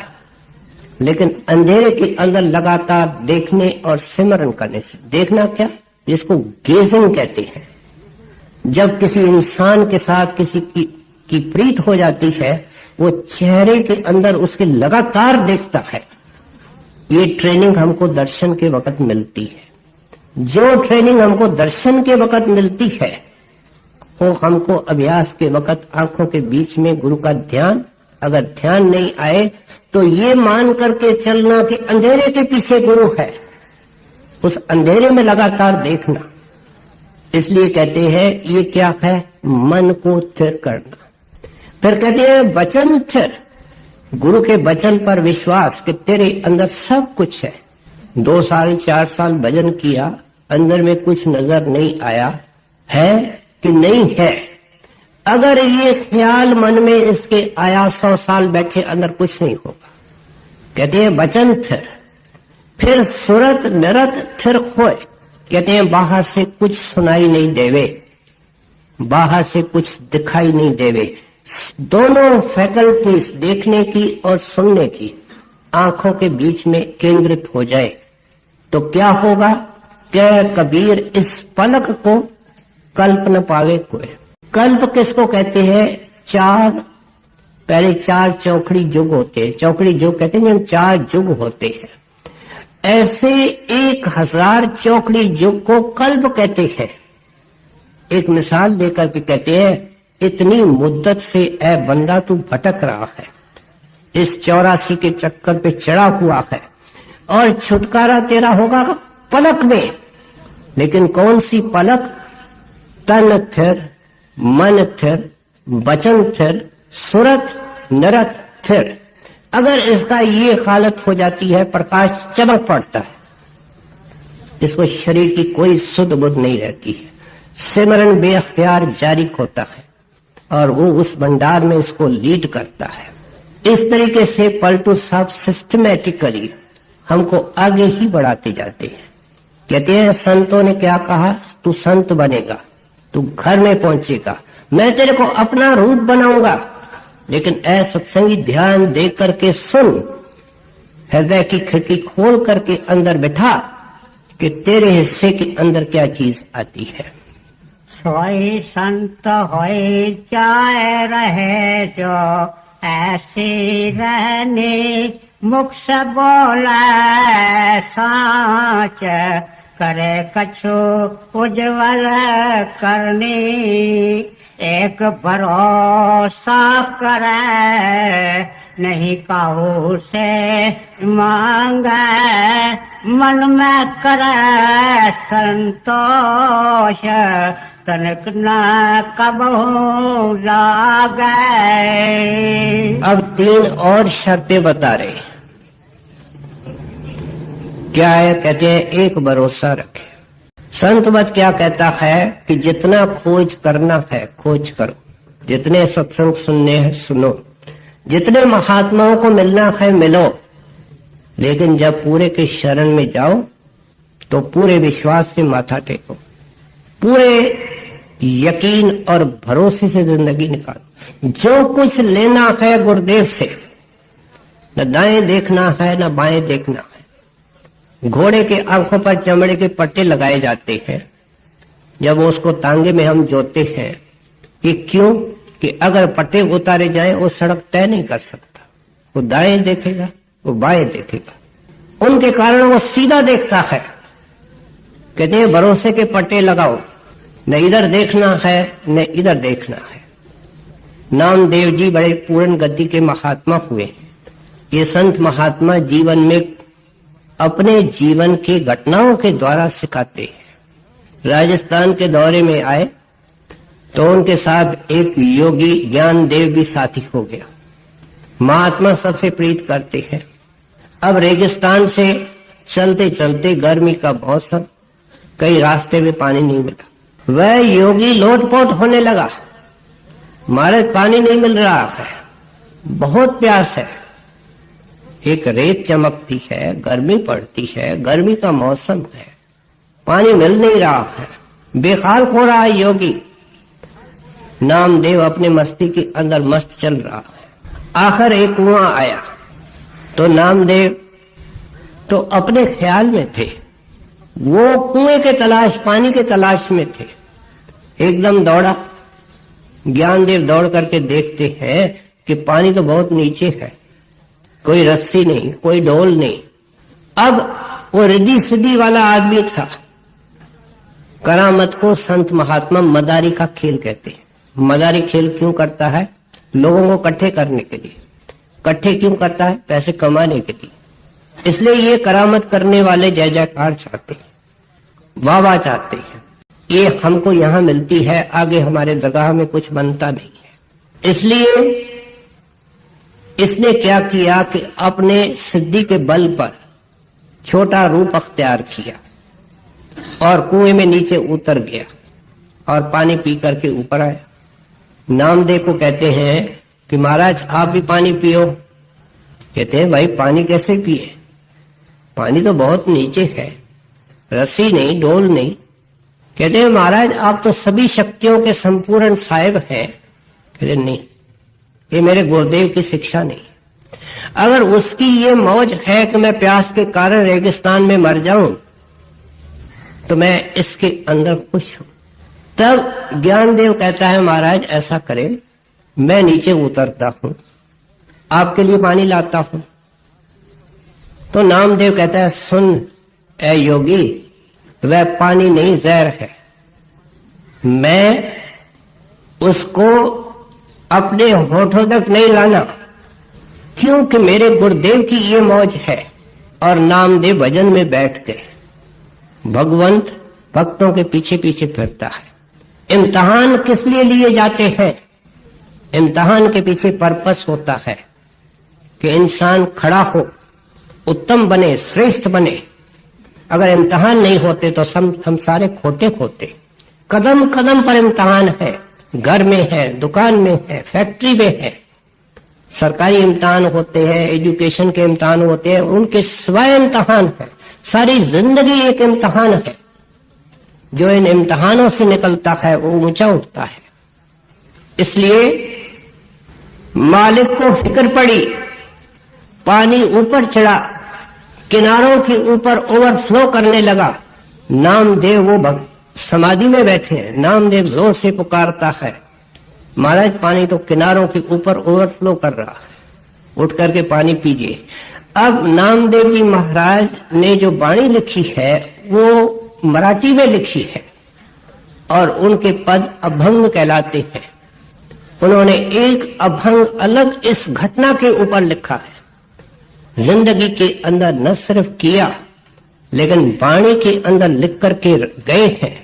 लेकिन अंधेरे के अंदर लगातार देखने और सिमरन करने से, देखना क्या, जिसको गेजिंग कहते हैं। जब किसी इंसान के साथ किसी की प्रीत हो जाती है, वो चेहरे के अंदर उसके लगातार देखता है। ये ट्रेनिंग हमको दर्शन के वक्त मिलती है। जो ट्रेनिंग हमको दर्शन के वक्त मिलती है वो हमको अभ्यास के वक्त आंखों के बीच में गुरु का ध्यान, अगर ध्यान नहीं आए तो ये मान करके चलना कि अंधेरे के पीछे गुरु है, उस अंधेरे में लगातार देखना। इसलिए कहते हैं ये क्या है, मन को स्थिर करना। फिर कहते हैं वचन स्थिर, गुरु के वचन पर विश्वास कि तेरे अंदर सब कुछ है। 2 साल 4 साल भजन किया, अंदर में कुछ नजर नहीं आया, है कि नहीं है। अगर ये ख्याल मन में इसके आया, 100 साल बैठे अंदर कुछ नहीं होगा। कहते हैं वचन थिर। फिर सुरत नरत थिर खोए। कहते हैं बाहर से कुछ सुनाई नहीं देवे, बाहर से कुछ दिखाई नहीं देवे। दोनों फैकल्टीज, देखने की और सुनने की, आंखों के बीच में केंद्रित हो जाए तो क्या होगा? क्या कबीर इस पलक को कल्प न पावे कोई। कल्प किसको कहते हैं? पहले 4 चौकड़ी युग होते हैं। चौकड़ी युग कहते हैं जब 4 युग होते हैं। ऐसे 1000 चौकड़ी युग को कल्प कहते हैं। एक मिसाल देकर के कहते हैं इतनी मुद्दत से ऐ बंदा तू भटक रहा है, इस 84 के चक्कर पे चढ़ा हुआ है और छुटकारा तेरा होगा पलक में। लेकिन कौन सी पलक? तन थिर, मन थिर, वचन थिर, सुरत नरत थिर। अगर इसका ये हालत हो जाती है, प्रकाश चमक पड़ता है, इसको शरीर की कोई सुध बुध नहीं रहती है। सिमरन बेअख्तियार जारी होता है और वो उस भंडार में इसको लीड करता है। इस तरीके से पलटू साहब सिस्टमैटिकली हमको आगे ही बढ़ाते जाते हैं। कहते हैं संतों ने क्या कहा, तू संत बनेगा, तू घर में पहुंचेगा, मैं तेरे को अपना रूप बनाऊंगा। लेकिन ऐ सत्संगी ध्यान दे करके सुन, हृदय की खिड़की खोल करके अंदर बैठा कि तेरे हिस्से के अंदर क्या चीज आती है। सोई संत होए चाहे रहे जो ऐसी रहने, मुख से बोले साच करे कछु उज्जवल करनी, एक भरोसा करे नहीं काहू से मांगे, मन में करे संतोष तनिक न कबहू लागे। अब 3 और शर्तें बता रहे। क्या है? कहते हैं एक भरोसा रखे। संत मत क्या कहता है कि जितना खोज करना है खोज करो, जितने सत्संग सुनने हैं सुनो, जितने महात्माओं को मिलना है मिलो, लेकिन जब पूरे के शरण में जाओ तो पूरे विश्वास से माथा टेको, पूरे यकीन और भरोसे से जिंदगी निकालो। जो कुछ लेना है गुरुदेव से, न दाएं देखना है न बाएं देखना है। घोड़े के आंखों पर चमड़े के पट्टे लगाए जाते हैं, जब उसको तांगे में हम जोते हैं, कि क्यों? कि अगर पट्टे उतारे जाएं वो सड़क तय नहीं कर सकता, वो दाएं देखेगा वो बाएं देखेगा, उनके कारण वो सीधा देखता है। कहते हैं भरोसे के पट्टे लगाओ, न इधर देखना है न इधर देखना है। नामदेव जी बड़े पूर्ण गति के महात्मा हुए। ये संत महात्मा जीवन में अपने जीवन की घटनाओं के द्वारा सिखाते हैं। राजस्थान के दौरे में आए तो उनके साथ एक योगी ज्ञानदेव भी साथी हो गया। महात्मा सबसे प्रीत करते हैं। अब रेगिस्तान से चलते चलते गर्मी का मौसम, कई रास्ते में पानी नहीं मिला। वह योगी लोटपोट होने लगा, महाराज पानी नहीं मिल रहा है, बहुत प्यास है। एक रेत चमकती है, गर्मी पड़ती है, गर्मी का मौसम है, पानी मिल नहीं रहा है, बेहाल हो रहा है योगी। नामदेव अपने मस्ती के अंदर मस्त चल रहा है। आखिर एक कुआं आया तो नामदेव तो अपने ख्याल में थे, वो कुएं के तलाश, पानी के तलाश में थे। एकदम दौड़ा। ज्ञानदेव दौड़ करके देखते हैं कि पानी तो बहुत नीचे है, कोई रस्सी नहीं, कोई डोल नहीं। अब वो रिद्धि सिद्धि वाला आदमी था। करामत को संत महात्मा मदारी का खेल कहते हैं। मदारी खेल क्यों करता है? लोगों को इकट्ठे करने के लिए। इकट्ठे क्यों करता है? पैसे कमाने के लिए। इसलिए ये करामत करने वाले जय जयकार चाहते हैं, वाह वाह चाहते हैं। ये हमको यहाँ मिलती है, आगे हमारे दरगाह में कुछ बनता नहीं है। इसलिए इसने क्या किया कि अपने सिद्धि के बल पर छोटा रूप अख्तियार किया और कुएं में नीचे उतर गया और पानी पी करके ऊपर आया। नामदेव को कहते हैं कि महाराज आप भी पानी पियो। कहते हैं भाई पानी कैसे पिए, पानी तो बहुत नीचे है, रस्सी नहीं, डोल नहीं। कहते हैं महाराज आप तो सभी शक्तियों के संपूर्ण साहिब हैं। कहते नहीं, ये मेरे गुरुदेव की शिक्षा नहीं। अगर उसकी ये मौज है कि मैं प्यास के कारण रेगिस्तान में मर जाऊं तो मैं इसके अंदर खुश हूं। तब ज्ञानदेव कहता है महाराज ऐसा करे, मैं नीचे उतरता हूं, आपके लिए पानी लाता हूं। तो नामदेव कहता है सुन ए योगी, वह पानी नहीं जहर है, मैं उसको अपने होठों तक नहीं लाना, क्योंकि मेरे गुरुदेव की ये मौज है। और नामदेव भजन में बैठ गए। भगवंत भक्तों के पीछे पीछे फिरता है। इम्तिहान किस लिए लिए जाते हैं? इम्तिहान के पीछे पर्पस होता है कि इंसान खड़ा हो, उत्तम बने, श्रेष्ठ बने। अगर इम्तिहान नहीं होते तो हम सारे खोटे होते। कदम कदम पर इम्तिहान है, घर में है, दुकान में है, फैक्ट्री में है। सरकारी इम्तिहान होते हैं, एजुकेशन के इम्तिहान होते हैं, उनके स्वयं इम्तिहान है। सारी जिंदगी एक इम्तिहान है। जो इन इम्तिहानों से निकलता है वो ऊंचा उठता है। इसलिए मालिक को फिक्र पड़ी, पानी ऊपर चढ़ा, किनारों के ऊपर ओवरफ्लो करने लगा। नामदेव वो समाधि में बैठे हैं। नामदेव जोर से पुकारता है महाराज पानी तो किनारों के ऊपर ओवरफ्लो कर रहा है, उठ करके पानी पीजिए। अब नामदेव जी महाराज ने जो वाणी लिखी है वो मराठी में लिखी है और उनके पद अभंग कहलाते हैं। उन्होंने एक अभंग अलग इस घटना के ऊपर लिखा है। जिंदगी के अंदर न सिर्फ किया लेकिन वाणी के अंदर लिख करके गए हैं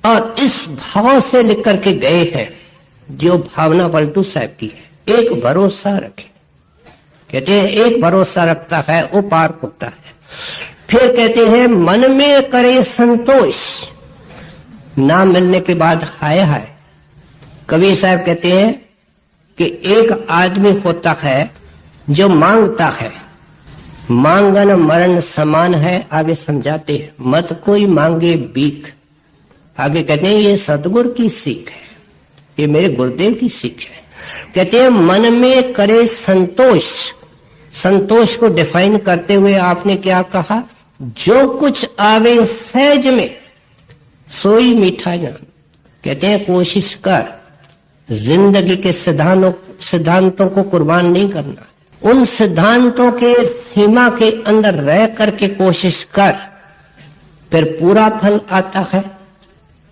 और इस भाव से लिख करके गए हैं जो भावना पलटू साहब की है। एक भरोसा रखे, कहते हैं एक भरोसा रखता है वो पार होता है। फिर कहते हैं मन में करे संतोष, ना मिलने के बाद हाय हाय। कबीर साहब कहते हैं कि एक आदमी होता है जो मांगता है, मांगन मरण समान है। आगे समझाते हैं मत कोई मांगे भीख। आगे कहते हैं ये सतगुरु की सीख है, ये मेरे गुरुदेव की सीख है। कहते हैं मन में करे संतोष। संतोष को डिफाइन करते हुए आपने क्या कहा? जो कुछ आवे सहज में सोई मीठा जान। कहते हैं कोशिश कर, जिंदगी के सिद्धांतों को कुर्बान नहीं करना, उन सिद्धांतों के सीमा के अंदर रह करके कोशिश कर। फिर पूरा फल आता है,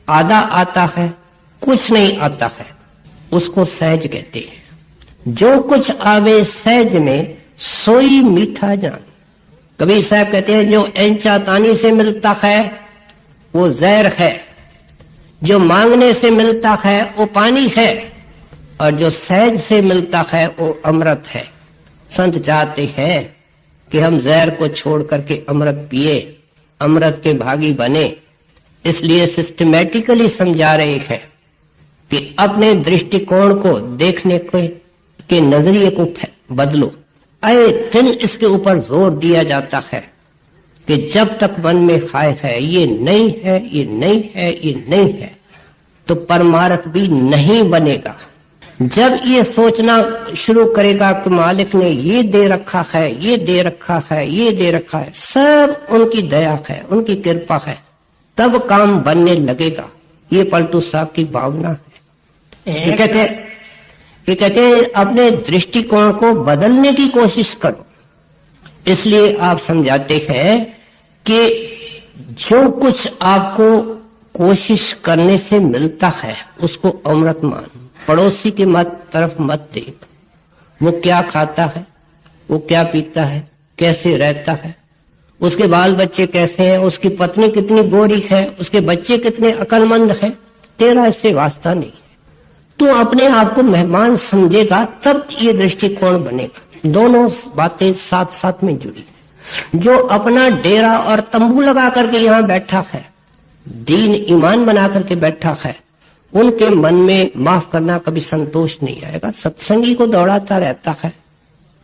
आधा आता है, कुछ नहीं आता है, उसको सहज कहते हैं। जो कुछ आवे सहज में सोई मीठा जान। कबीर साहब कहते हैं जो ऐंचा तानी से मिलता है वो जहर है, जो मांगने से मिलता है वो पानी है, और जो सहज से मिलता है वो अमृत है। संत चाहते हैं कि हम जहर को छोड़ करके अमृत पिए, अमृत के भागी बने। इसलिए सिस्टमैटिकली समझा रहे हैं कि अपने दृष्टिकोण को, देखने के नजरिए को बदलो। आए दिन इसके ऊपर जोर दिया जाता है कि जब तक मन में खाए है ये नहीं है, ये नहीं है, ये नहीं है, तो परमार्थ भी नहीं बनेगा। जब ये सोचना शुरू करेगा कि मालिक ने ये दे रखा है, ये दे रखा है, ये दे रखा है, सब उनकी दया है, उनकी कृपा है, तब काम बनने लगेगा। ये पलटू साहब की भावना है। ये कहते हैं अपने दृष्टिकोण को बदलने की कोशिश करो। इसलिए आप समझाते हैं कि जो कुछ आपको कोशिश करने से मिलता है उसको अमृत मान। पड़ोसी के तरफ मत देख, वो क्या खाता है, वो क्या पीता है, कैसे रहता है, उसके बाल बच्चे कैसे हैं, उसकी पत्नी कितनी गोरी है, उसके बच्चे कितने अक्लमंद हैं, तेरा इससे वास्ता नहीं। तू अपने आप को मेहमान समझेगा तब ये दृष्टिकोण बनेगा। दोनों बातें साथ साथ में जुड़ी। जो अपना डेरा और तंबू लगा करके यहाँ बैठा है, दीन ईमान बना करके बैठा है, उनके मन में माफ करना कभी संतोष नहीं आएगा। सत्संगी को दौड़ाता रहता है,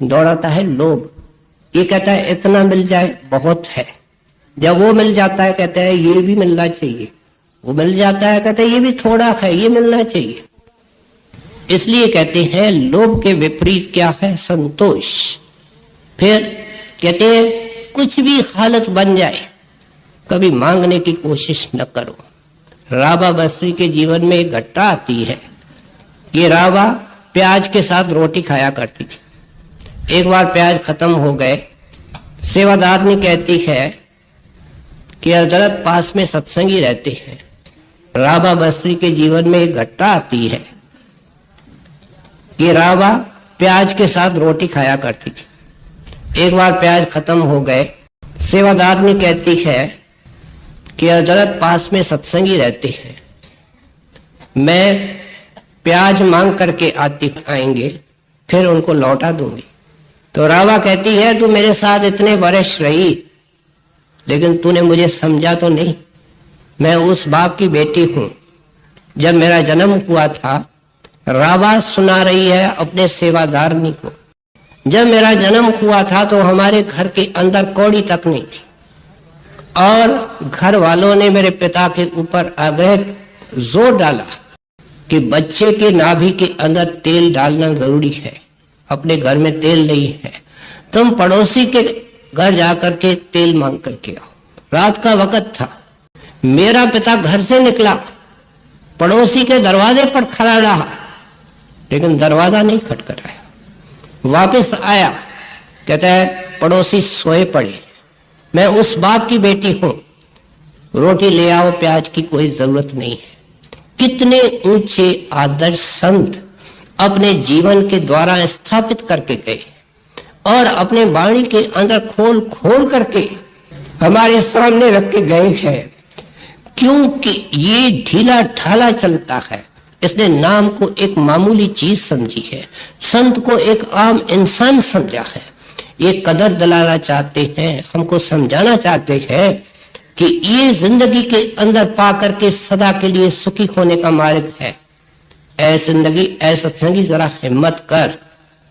दौड़ाता है लोभ। ये कहता है इतना मिल जाए बहुत है, जब वो मिल जाता है कहता है ये भी मिलना चाहिए, वो मिल जाता है कहता है ये भी थोड़ा है, ये मिलना चाहिए। इसलिए कहते हैं लोभ के विपरीत क्या है? संतोष। फिर कहते हैं कुछ भी हालत बन जाए कभी मांगने की कोशिश न करो। राबा बसरी के जीवन में एक घटना आती है कि राबा प्याज के साथ रोटी खाया करती थी। एक बार प्याज खत्म हो गए, सेवादारनी कहती है कि हजरत पास में सत्संगी रहते हैं। राबा बसरी के जीवन में एक घटना आती है कि राबा प्याज के साथ रोटी खाया करती थी। एक बार प्याज खत्म हो गए, सेवादारनी कहती है कि हजरत पास में सत्संगी रहते हैं, मैं प्याज मांग करके आएंगे फिर उनको लौटा दूंगी। तो राबा कहती है तू मेरे साथ इतने वर्ष रही लेकिन तूने मुझे समझा तो नहीं। मैं उस बाप की बेटी हूं, जब मेरा जन्म हुआ था राबा सुना रही है अपने सेवादारनी को, जब मेरा जन्म हुआ था तो हमारे घर के अंदर कौड़ी तक नहीं थी और घर वालों ने मेरे पिता के ऊपर आग्रह जोर डाला कि बच्चे के नाभि के अंदर तेल डालना जरूरी है, अपने घर में तेल नहीं है, तुम पड़ोसी के घर जाकर के तेल मांग करके आओ। रात का वक्त था, मेरा पिता घर से निकला, पड़ोसी के दरवाजे पर खड़ा रहा लेकिन दरवाजा नहीं खटखटाया। वापस आया, कहता है पड़ोसी सोए पड़े, मैं उस बाप की बेटी हूं, रोटी ले आओ, प्याज की कोई जरूरत नहीं है। कितने ऊंचे आदर्श संत अपने जीवन के द्वारा स्थापित करके गए और अपने वाणी के अंदर खोल खोल करके हमारे सामने रख के गए हैं। क्योंकि ये ढीला ढाला चलता है, इसने नाम को एक मामूली चीज समझी है, संत को एक आम इंसान समझा है। ये कदर दिलाना चाहते हैं, हमको समझाना चाहते हैं कि ये जिंदगी के अंदर पा करके सदा के लिए सुखी होने का मार्ग है। ऐ जिंदगी, ऐ सत्संगी, जरा हिम्मत कर,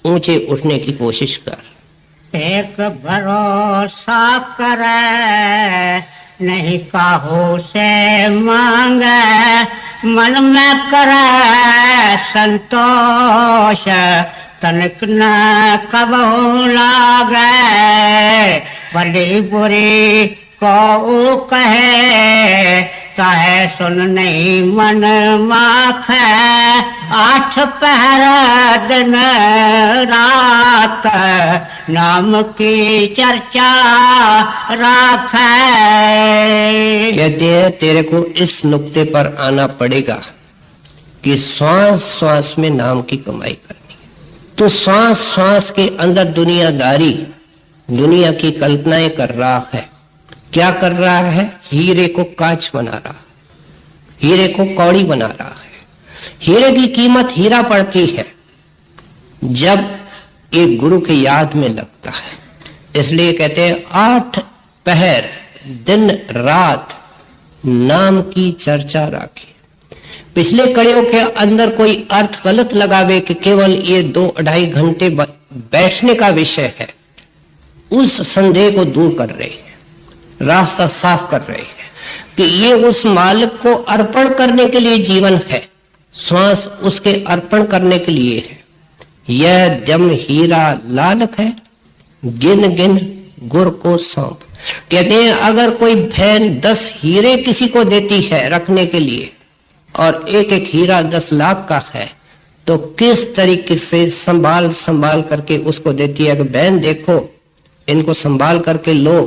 ऊंचे उठने की कोशिश कर। एक भरोसा करे, नहीं काहू से मांगे, मन में करे संतोष, तनिक न कबहू लागे। बड़ी बुरी को कहे, चाहे सुन नहीं मन माखे। 8 पहर दिन रात, नाम की चर्चा राखे। कहते हैं तेरे को इस नुक्ते पर आना पड़ेगा कि श्वास श्वास में नाम की कमाई करनी है। तो श्वास श्वास के अंदर दुनियादारी, दुनिया की कल्पनाएं कर रहा है। क्या कर रहा है? हीरे को कांच बना रहा, हीरे को कौड़ी बना रहा है। हीरे की कीमत हीरा पड़ती है जब एक गुरु की याद में लगता है। इसलिए कहते हैं 8 पहर दिन रात नाम की चर्चा रखे। पिछले कड़ियों के अंदर कोई अर्थ गलत लगावे कि केवल ये 2-2.5 घंटे बैठने का विषय है, उस संदेह को दूर कर रहे हैं, रास्ता साफ कर रहे हैं कि ये उस मालिक को अर्पण करने के लिए जीवन है। श्वास उसके अर्पण करने के लिए है। यह दम हीरा लालक है, गिन गिन गुर को सौंप। कहते हैं अगर कोई बहन 10 हीरे किसी को देती है रखने के लिए और एक एक हीरा 10 लाख का है, तो किस तरीके से संभाल संभाल करके उसको देती है कि बहन देखो, इनको संभाल करके लो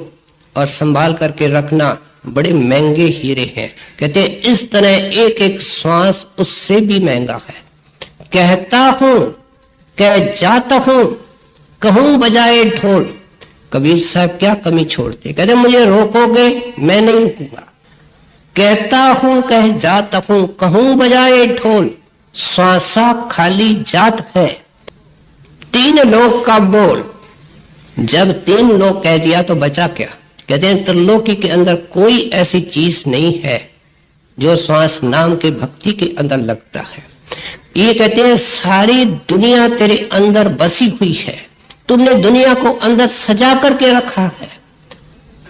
और संभाल करके रखना, बड़े महंगे हीरे हैं। कहते हैं इस तरह एक एक श्वास उससे भी महंगा है। कहता हूं, कह जाता हूं, कहूं बजाए ढोल। कबीर साहब क्या कमी छोड़ते, कहते मुझे रोकोगे मैं नहीं रुकूंगा। कहता हूं, कह जाता हूं, कहूं बजाए ढोल। श्वासा खाली जात है, 3 लोग का बोल। जब 3 लोग कह दिया तो बचा क्या? कहते हैं त्रिलोकी के अंदर कोई ऐसी चीज नहीं है जो श्वास नाम के भक्ति के अंदर लगता है। ये कहते हैं सारी दुनिया तेरे अंदर बसी हुई है, तुमने दुनिया को अंदर सजा करके रखा है।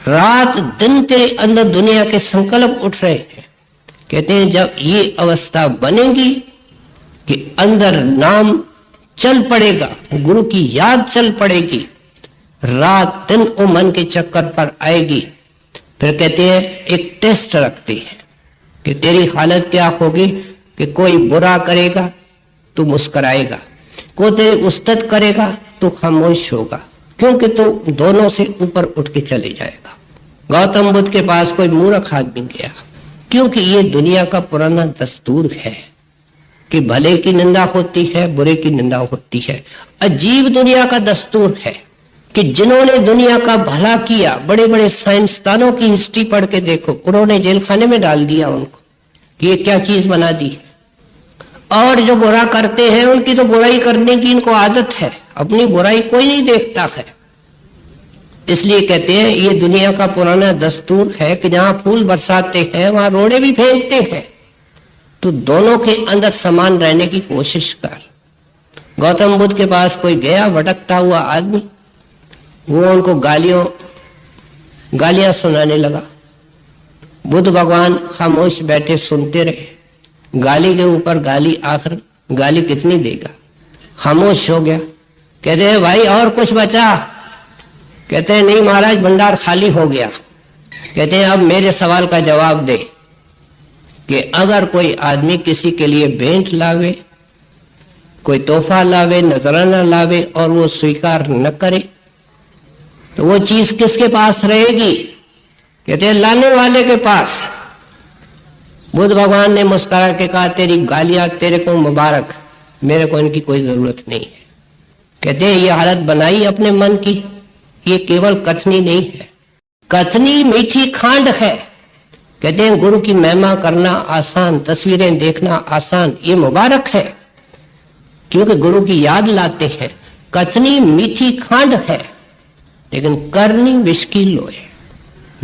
रात दिन तेरे अंदर दुनिया के संकल्प उठ रहे हैं। कहते हैं जब ये अवस्था बनेगी कि अंदर नाम चल पड़ेगा, गुरु की याद चल पड़ेगी, रात दिन वो मन के चक्कर पर आएगी, फिर कहते हैं एक टेस्ट रखती है कि तेरी हालत क्या होगी कि कोई बुरा करेगा तू मुस्कुराएगा, कोई तेरी उस्तत करेगा तू खामोश होगा, क्योंकि तू दोनों से ऊपर उठ के चले जाएगा। गौतम बुद्ध के पास कोई मूर्ख आदमी गया, क्योंकि ये दुनिया का पुराना दस्तूर है कि भले की निंदा होती है, बुरे की निंदा होती है। अजीब दुनिया का दस्तूर है कि जिन्होंने दुनिया का भला किया, बड़े बड़े साइंसदानों की हिस्ट्री पढ़ के देखो, उन्होंने जेल खाने में डाल दिया उनको, ये क्या चीज बना दी। और जो बुरा करते हैं उनकी तो बुराई करने की इनको आदत है, अपनी बुराई कोई नहीं देखता है। इसलिए कहते हैं ये दुनिया का पुराना दस्तूर है कि जहां फूल बरसाते हैं वहां रोड़े भी फेंकते हैं। तो दोनों के अंदर समान रहने की कोशिश कर। गौतम बुद्ध के पास कोई गया भटकता हुआ आदमी, वो उनको गालियां सुनाने लगा। बुद्ध भगवान खामोश बैठे सुनते रहे, गाली के ऊपर गाली, आखिर गाली कितनी देगा, खामोश हो गया। कहते हैं भाई और कुछ बचा? कहते हैं नहीं महाराज, भंडार खाली हो गया। कहते हैं अब मेरे सवाल का जवाब दे कि अगर कोई आदमी किसी के लिए भेंट लावे, कोई तोहफा लावे, नजराना लावे और वो स्वीकार न करे, तो वो चीज किसके पास रहेगी? कहते हैं लाने वाले के पास बुद्ध भगवान ने मुस्कुरा के कहा, तेरी गालियां तेरे को मुबारक, मेरे को इनकी कोई जरूरत नहीं है। कहते हैं ये हालत बनाई अपने मन की, ये केवल कथनी नहीं है, कथनी मीठी खांड है। कहते हैं गुरु की महिमा करना आसान, तस्वीरें देखना आसान, ये मुबारक है क्योंकि गुरु की याद लाते हैं। कथनी मीठी खांड है लेकिन करनी विष की लोए।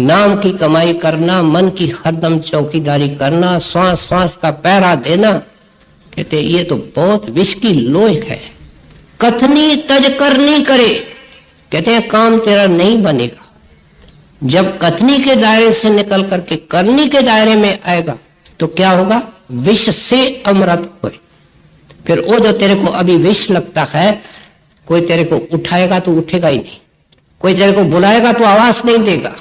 नाम की कमाई करना, मन की हरदम चौकीदारी करना, श्वास श्वास का पहरा देना, कहते ये तो बहुत विष की लोह है। कथनी तज करनी करे, कहते हैं काम तेरा नहीं बनेगा। जब कथनी के दायरे से निकल करके करनी के दायरे में आएगा तो क्या होगा? विष से अमृत होए। फिर वो जो तेरे को अभी विष लगता है, कोई तेरे को उठाएगा तो उठेगा ही नहीं, कोई तेरे को बुलाएगा तो आवाज नहीं देगा।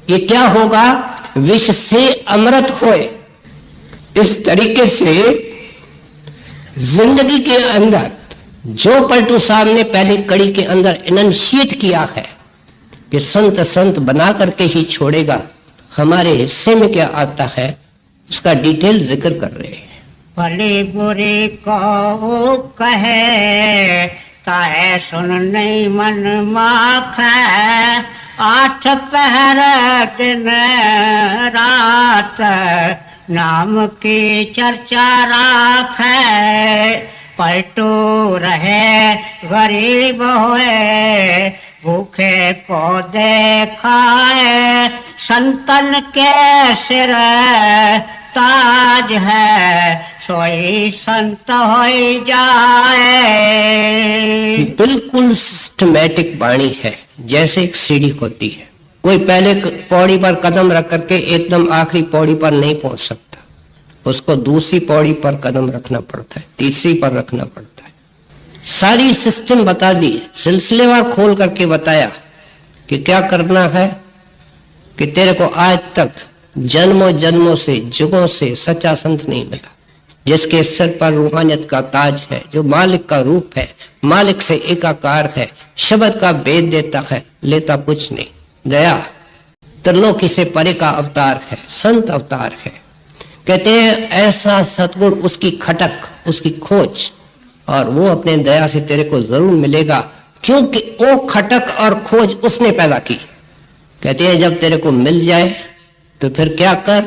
ये क्या होगा? विष से अमृत होए। इस तरीके से जिंदगी के अंदर जो पलटू साहब ने पहली कड़ी के अंदर इनशिएट किया है कि संत संत बना करके ही छोड़ेगा, हमारे हिस्से में क्या आता है उसका डिटेल जिक्र कर रहे हैं। भली बुरी को कहे ताहे सुन नहीं मन माख, 8 पहर दिन रात नाम की चर्चा राखे। पलटू रहे गरीब होए, भूखे को देखाए, संतन के सिर ताज है, सोई संत हो जाए। बिल्कुल सिस्टमैटिक वाणी है, जैसे एक सीढ़ी होती है। कोई पहले पौड़ी पर कदम रख करके एकदम आखिरी पौड़ी पर नहीं पहुंच सकता, उसको दूसरी पौड़ी पर कदम रखना पड़ता है, तीसरी पर रखना पड़ता है। सारी सिस्टम बता दी, सिलसिलेवार खोल करके बताया कि क्या करना है, कि तेरे को आज तक जन्मों जन्मों से जुगों से सच्चा संत नहीं मिला, जिसके सिर पर रूहानियत का ताज है, जो मालिक का रूप है, मालिक से एकाकार है, शब्द का भेद देता है, लेता कुछ नहीं, दया त्रिलोकी से परे का अवतार है, संत अवतार है। कहते हैं ऐसा सतगुरु, उसकी खटक, उसकी खोज, और वो अपने दया से तेरे को जरूर मिलेगा, क्योंकि वो खटक और खोज उसने पैदा की। कहते हैं जब तेरे को मिल जाए तो फिर क्या कर?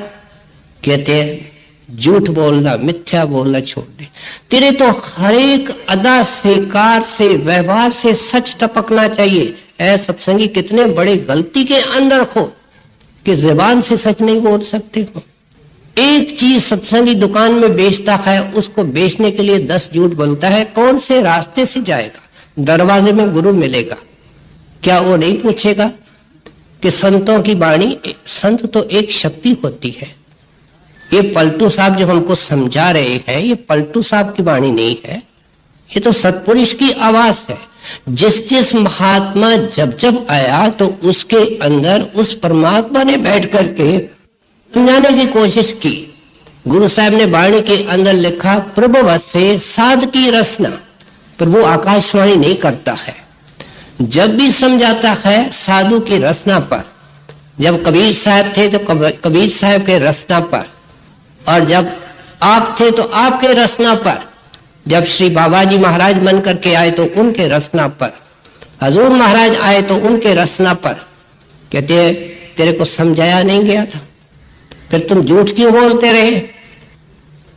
कहते हैं झूठ बोलना, मिथ्या बोलना छोड़ दे। तेरे तो हर एक अदा से, कार से, व्यवहार से सच टपकना चाहिए। ऐ सत्संगी कितने बड़े गलती के अंदर हो कि जुबान से सच नहीं बोल सकते हो। एक चीज सत्संगी दुकान में बेचता है, उसको बेचने के लिए 10 झूठ बोलता है। कौन से रास्ते से जाएगा? दरवाजे में गुरु मिलेगा, क्या वो नहीं पूछेगा कि संतों की वाणी? संत तो एक शक्ति होती है। ये पलटू साहब जो हमको समझा रहे हैं, ये पलटू साहब की वाणी नहीं है, ये तो सतपुरुष की आवाज है। जिस जिस महात्मा जब जब आया तो उसके अंदर उस परमात्मा ने बैठ करके समझाने की कोशिश की। गुरु साहब ने वाणी के अंदर लिखा, प्रभु से साध की रसना, पर वो आकाशवाणी नहीं करता है। जब भी समझाता है साधु की रसना पर। जब कबीर साहब थे तो कबीर साहब के रसना पर, और जब आप थे तो आपके रसना पर, जब श्री बाबाजी महाराज बन करके आए तो उनके रसना पर, हजूर महाराज आए तो उनके रसना पर। कहते हैं तेरे को समझाया नहीं गया था, फिर तुम झूठ क्यों बोलते रहे?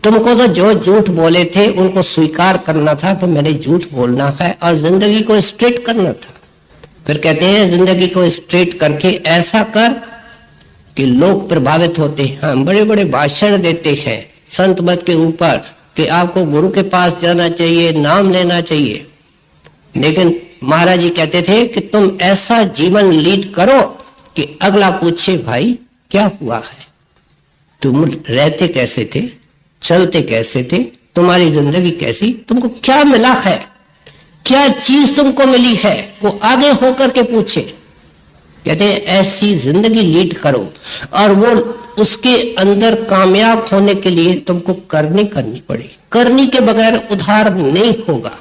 तुमको तो जो झूठ बोले थे उनको स्वीकार करना था, तो मैंने झूठ बोलना है और जिंदगी को स्ट्रेट करना था। फिर कहते हैं जिंदगी को स्ट्रेट करके ऐसा कर कि लोग प्रभावित होते हैं। हम बड़े बड़े भाषण देते हैं संत मत के ऊपर कि आपको गुरु के पास जाना चाहिए, नाम लेना चाहिए, लेकिन महाराज जी कहते थे कि तुम ऐसा जीवन लीड करो कि अगला पूछे भाई क्या हुआ है, तुम रहते कैसे थे, चलते कैसे थे, तुम्हारी जिंदगी कैसी, तुमको क्या मिला है, क्या चीज तुमको मिली है, वो आगे होकर के पूछे। कहते हैं ऐसी जिंदगी लीड करो, और वो उसके अंदर कामयाब होने के लिए तुमको करनी पड़ेगी। करनी के बगैर उद्धार नहीं होगा।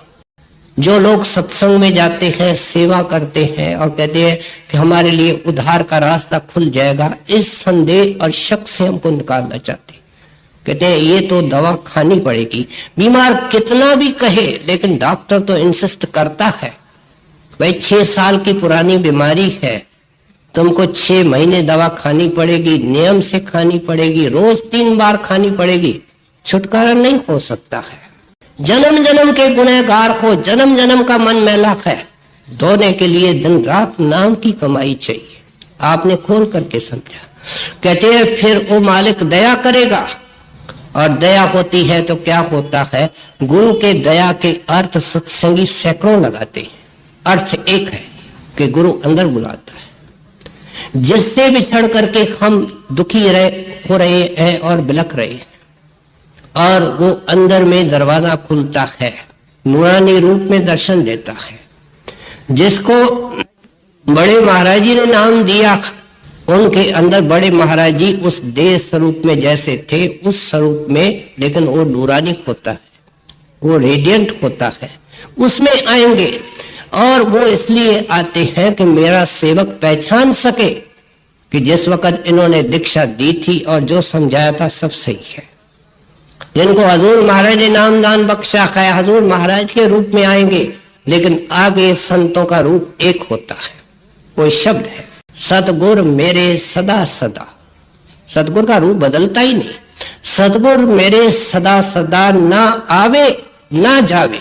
जो लोग सत्संग में जाते हैं, सेवा करते हैं और कहते हैं कि हमारे लिए उद्धार का रास्ता खुल जाएगा, इस संदेह और शक से हमको निकालना चाहते हैं। कहते हैं ये तो दवा खानी पड़ेगी। बीमार कितना भी कहे, लेकिन डॉक्टर तो इंसिस्ट करता है, भाई 6 साल की पुरानी बीमारी है, तुमको 6 महीने दवा खानी पड़ेगी, नियम से खानी पड़ेगी, रोज 3 बार खानी पड़ेगी, छुटकारा नहीं हो सकता है। जन्म जन्म के गुनहगार हो, जन्म जन्म का मन मैला है, धोने के लिए दिन रात नाम की कमाई चाहिए। आपने खोल करके समझा। कहते हैं फिर वो मालिक दया करेगा, और दया होती है तो क्या होता है, गुरु के दया के अर्थ सत्संगी सैकड़ों लगाते हैं। अर्थ एक है कि गुरु अंदर बुलाता है, जिससे बिछड़ करके हम दुखी हो रहे हैं और बिलख रहे हैं, और वो अंदर में दरवाजा खुलता है, नूरानी रूप में दर्शन देता है। जिसको बड़े महाराज जी ने नाम दिया, उनके अंदर बड़े महाराज जी उस देह स्वरूप में जैसे थे, उस स्वरूप में, लेकिन वो नूरानी होता है, वो रेडियंट होता है, उसमें आएंगे। और वो इसलिए आते हैं कि मेरा सेवक पहचान सके कि जिस वक्त इन्होंने दीक्षा दी थी और जो समझाया था सब सही है। जिनको हजूर महाराज ने नामदान बख्शा है, हजूर महाराज के रूप में आएंगे, लेकिन आगे संतों का रूप एक होता है। वो शब्द है सतगुर मेरे सदा सदा। सतगुर का रूप बदलता ही नहीं। सतगुर मेरे सदा सदा, ना आवे ना जावे,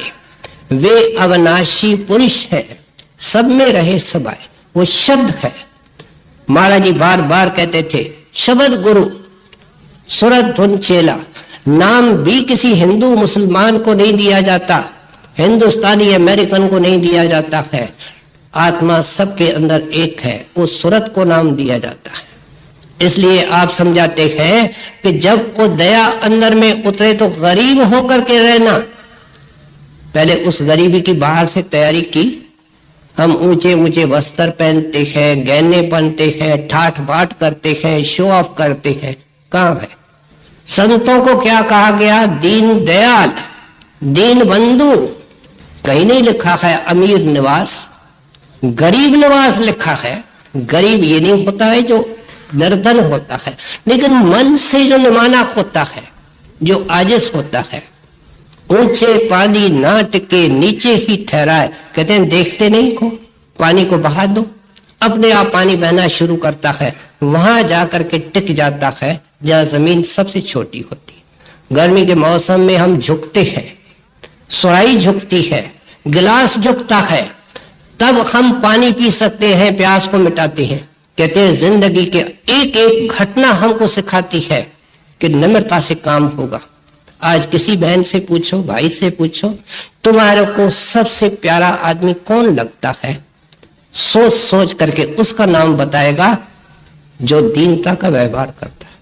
वे अविनाशी पुरुष है, सब में रहे समाए। वो शब्द है। महाराज जी बार बार कहते थे शब्द गुरु सुरत धुन चेला। नाम भी किसी हिंदू मुसलमान को नहीं दिया जाता, हिंदुस्तानी अमेरिकन को नहीं दिया जाता है। आत्मा सबके अंदर एक है, उस सूरत को नाम दिया जाता है। इसलिए आप समझाते हैं कि जब वो दया अंदर में उतरे तो गरीब होकर के रहना। पहले उस गरीबी की बाहर से तैयारी की। हम ऊंचे ऊंचे वस्त्र पहनते हैं, गहने पहनते हैं, ठाठ बाट करते हैं, शो ऑफ करते हैं। कहाँ है? संतों को क्या कहा गया? दीन दयाल, दीन बंधु। कहीं नहीं लिखा है अमीर निवास, गरीब निवास लिखा है। गरीब ये नहीं होता है जो निर्धन होता है, लेकिन मन से जो निमाना होता है, जो आजिज होता है। ऊंचे पानी ना टिके नीचे ही ठहराए। कहते हैं देखते नहीं को, पानी को बहा दो, अपने आप पानी बहना शुरू करता है। वहां जाकर के टिक जाता है जहां जमीन सबसे छोटी होती है। गर्मी के मौसम में हम झुकते हैं, सुराही झुकती है, गिलास झुकता है, तब हम पानी पी सकते हैं, प्यास को मिटाते हैं। कहते हैं जिंदगी के एक एक घटना हमको सिखाती है कि निम्रता से काम होगा। आज किसी बहन से पूछो, भाई से पूछो, तुम्हारे को सबसे प्यारा आदमी कौन लगता है? सोच सोच करके उसका नाम बताएगा जो दीनता का व्यवहार करता है,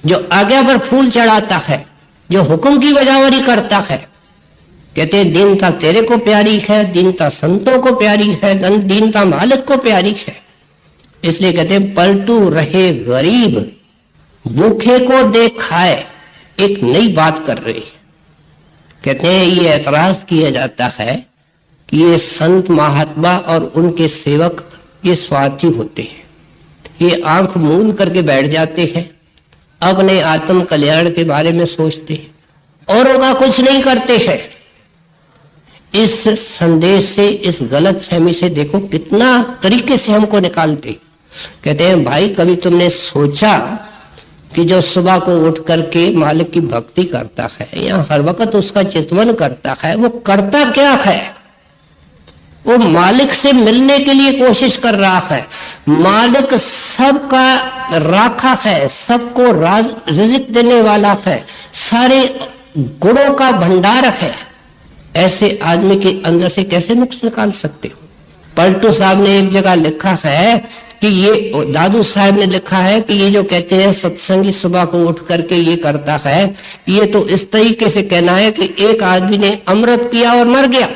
जो आज्ञा पर फूल चढ़ाता है, जो हुक्म की बजावरी करता है। कहते हैं दीनता तेरे को प्यारी है, दीनता संतों को प्यारी है, दीनता मालिक को प्यारी है। इसलिए कहते हैं पलटू रहे गरीब, भूखे को दे खाए। एक नई बात कर रहे हैं। कहते हैं ये एतराज किया जाता है कि ये संत महात्मा और उनके सेवक ये स्वार्थी होते हैं। ये आंख मूंद करके बैठ जाते हैं, अपने आत्म कल्याण के बारे में सोचते हैं, औरों का कुछ नहीं करते हैं। इस संदेश से, इस गलत फहमी से देखो कितना तरीके से हमको निकालते। कहते हैं भाई कभी तुमने सोचा कि जो सुबह को उठ करके मालिक की भक्ति करता है या हर वक्त उसका चिंतन करता है, वो करता क्या है? वो मालिक से मिलने के लिए कोशिश कर रहा है। मालिक सबका राखा है, सबको रिज़्क देने वाला है, सारे गुणों का भंडार है। ऐसे आदमी के अंदर से कैसे नुक्स निकाल सकते हो? पलटू साहब ने एक जगह लिखा है कि ये, दादू साहब ने लिखा है कि ये जो कहते हैं सत्संगी सुबह को उठ करके ये करता है, ये तो इस तरीके से कहना है कि एक आदमी ने अमृत पिया और मर गया।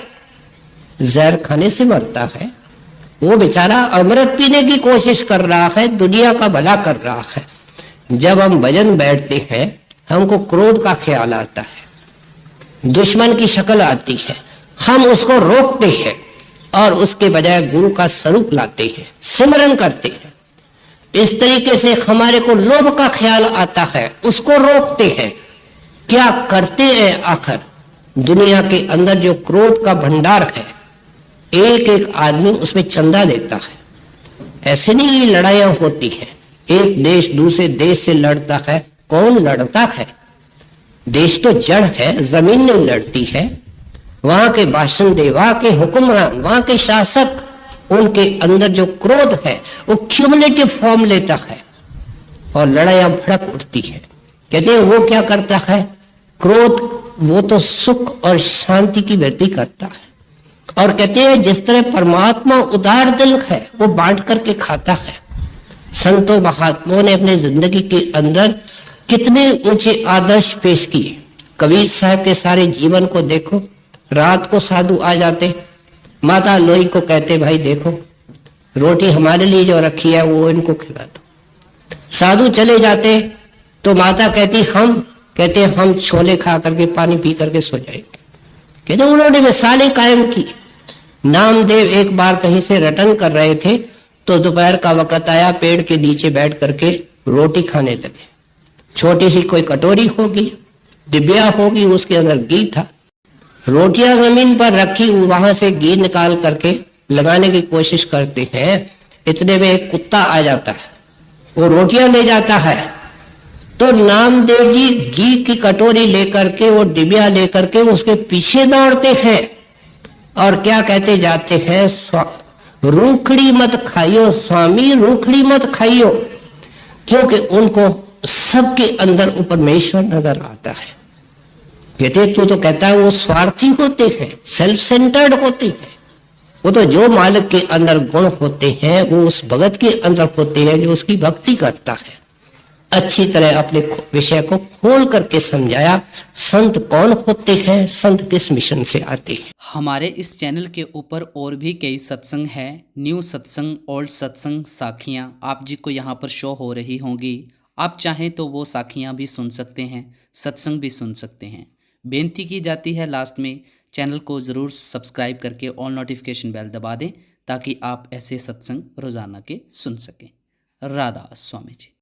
जहर खाने से मरता है, वो बेचारा अमृत पीने की कोशिश कर रहा है, दुनिया का भला कर रहा है। जब हम भजन बैठते हैं हमको क्रोध का ख्याल आता है, दुश्मन की शक्ल आती है, हम उसको रोकते हैं और उसके बजाय गुरु का स्वरूप लाते हैं, सिमरन करते हैं। इस तरीके से हमारे को लोभ का ख्याल आता है, उसको रोकते हैं। क्या करते हैं आखिर? दुनिया के अंदर जो क्रोध का भंडार है, एक एक आदमी उसमें चंदा देता है। ऐसे नहीं लड़ाइयां होती हैं, एक देश दूसरे देश से लड़ता है। कौन लड़ता है? देश तो जड़ है, जमीन नहीं लड़ती है। वहां के बाशिंदे, वहां के हुक्मरान, वहां के शासक, उनके अंदर जो क्रोध है वो क्यूमुलेटिव फॉर्म लेता है और लड़ाइयां भड़क उठती है। कहते हैं वो क्या करता है? क्रोध वो तो सुख और शांति की वृद्धि करता है। और कहते हैं जिस तरह परमात्मा उदार दिल है, वो बांट करके खाता है। संतों महात्माओं ने अपने जिंदगी के अंदर कितने ऊंचे आदर्श पेश किए। कबीर साहब के सारे जीवन को देखो। रात को साधु आ जाते, माता लोई को कहते भाई देखो रोटी हमारे लिए जो रखी है वो इनको खिला दो। साधु चले जाते तो माता कहती हम छोले खा करके पानी पी करके सो जाएंगे। कहते उन्होंने मिसालें कायम की। नामदेव एक बार कहीं से रिटर्न कर रहे थे तो दोपहर का वक्त आया, पेड़ के नीचे बैठ करके रोटी खाने लगे। छोटी सी कोई कटोरी होगी, डिबिया होगी, उसके अंदर घी था। रोटियां जमीन पर रखी, वहां से घी निकाल करके लगाने की कोशिश करते हैं। इतने में एक कुत्ता आ जाता है, वो रोटियां ले जाता है। तो नामदेव जी घी की कटोरी लेकर के, वो डिबिया लेकर के उसके पीछे दौड़ते हैं और क्या कहते जाते हैं? रूखड़ी मत खाइयो स्वामी, रूखड़ी मत खाइयो। क्योंकि उनको सबके अंदर परमेश्वर नजर आता है। कहते तो कहता है वो स्वार्थी होते हैं, सेल्फ सेंटर्ड होते हैं। वो तो जो मालिक के अंदर गुण होते हैं वो उस भगत के अंदर होते हैं जो उसकी भक्ति करता है। अच्छी तरह अपने विषय को खोल करके समझाया। संत कौन होते हैं, संत किस मिशन से आते हैं। हमारे इस चैनल के ऊपर और भी कई सत्संग हैं। न्यू सत्संग, ओल्ड सत्संग, साखियाँ आप जी को यहाँ पर शो हो रही होंगी। आप चाहें तो वो साखियाँ भी सुन सकते हैं, सत्संग भी सुन सकते हैं। बेनती की जाती है लास्ट में, चैनल को ज़रूर सब्सक्राइब करके ऑल नोटिफिकेशन बेल दबा दें ताकि आप ऐसे सत्संग रोज़ाना के सुन सकें। राधा स्वामी जी।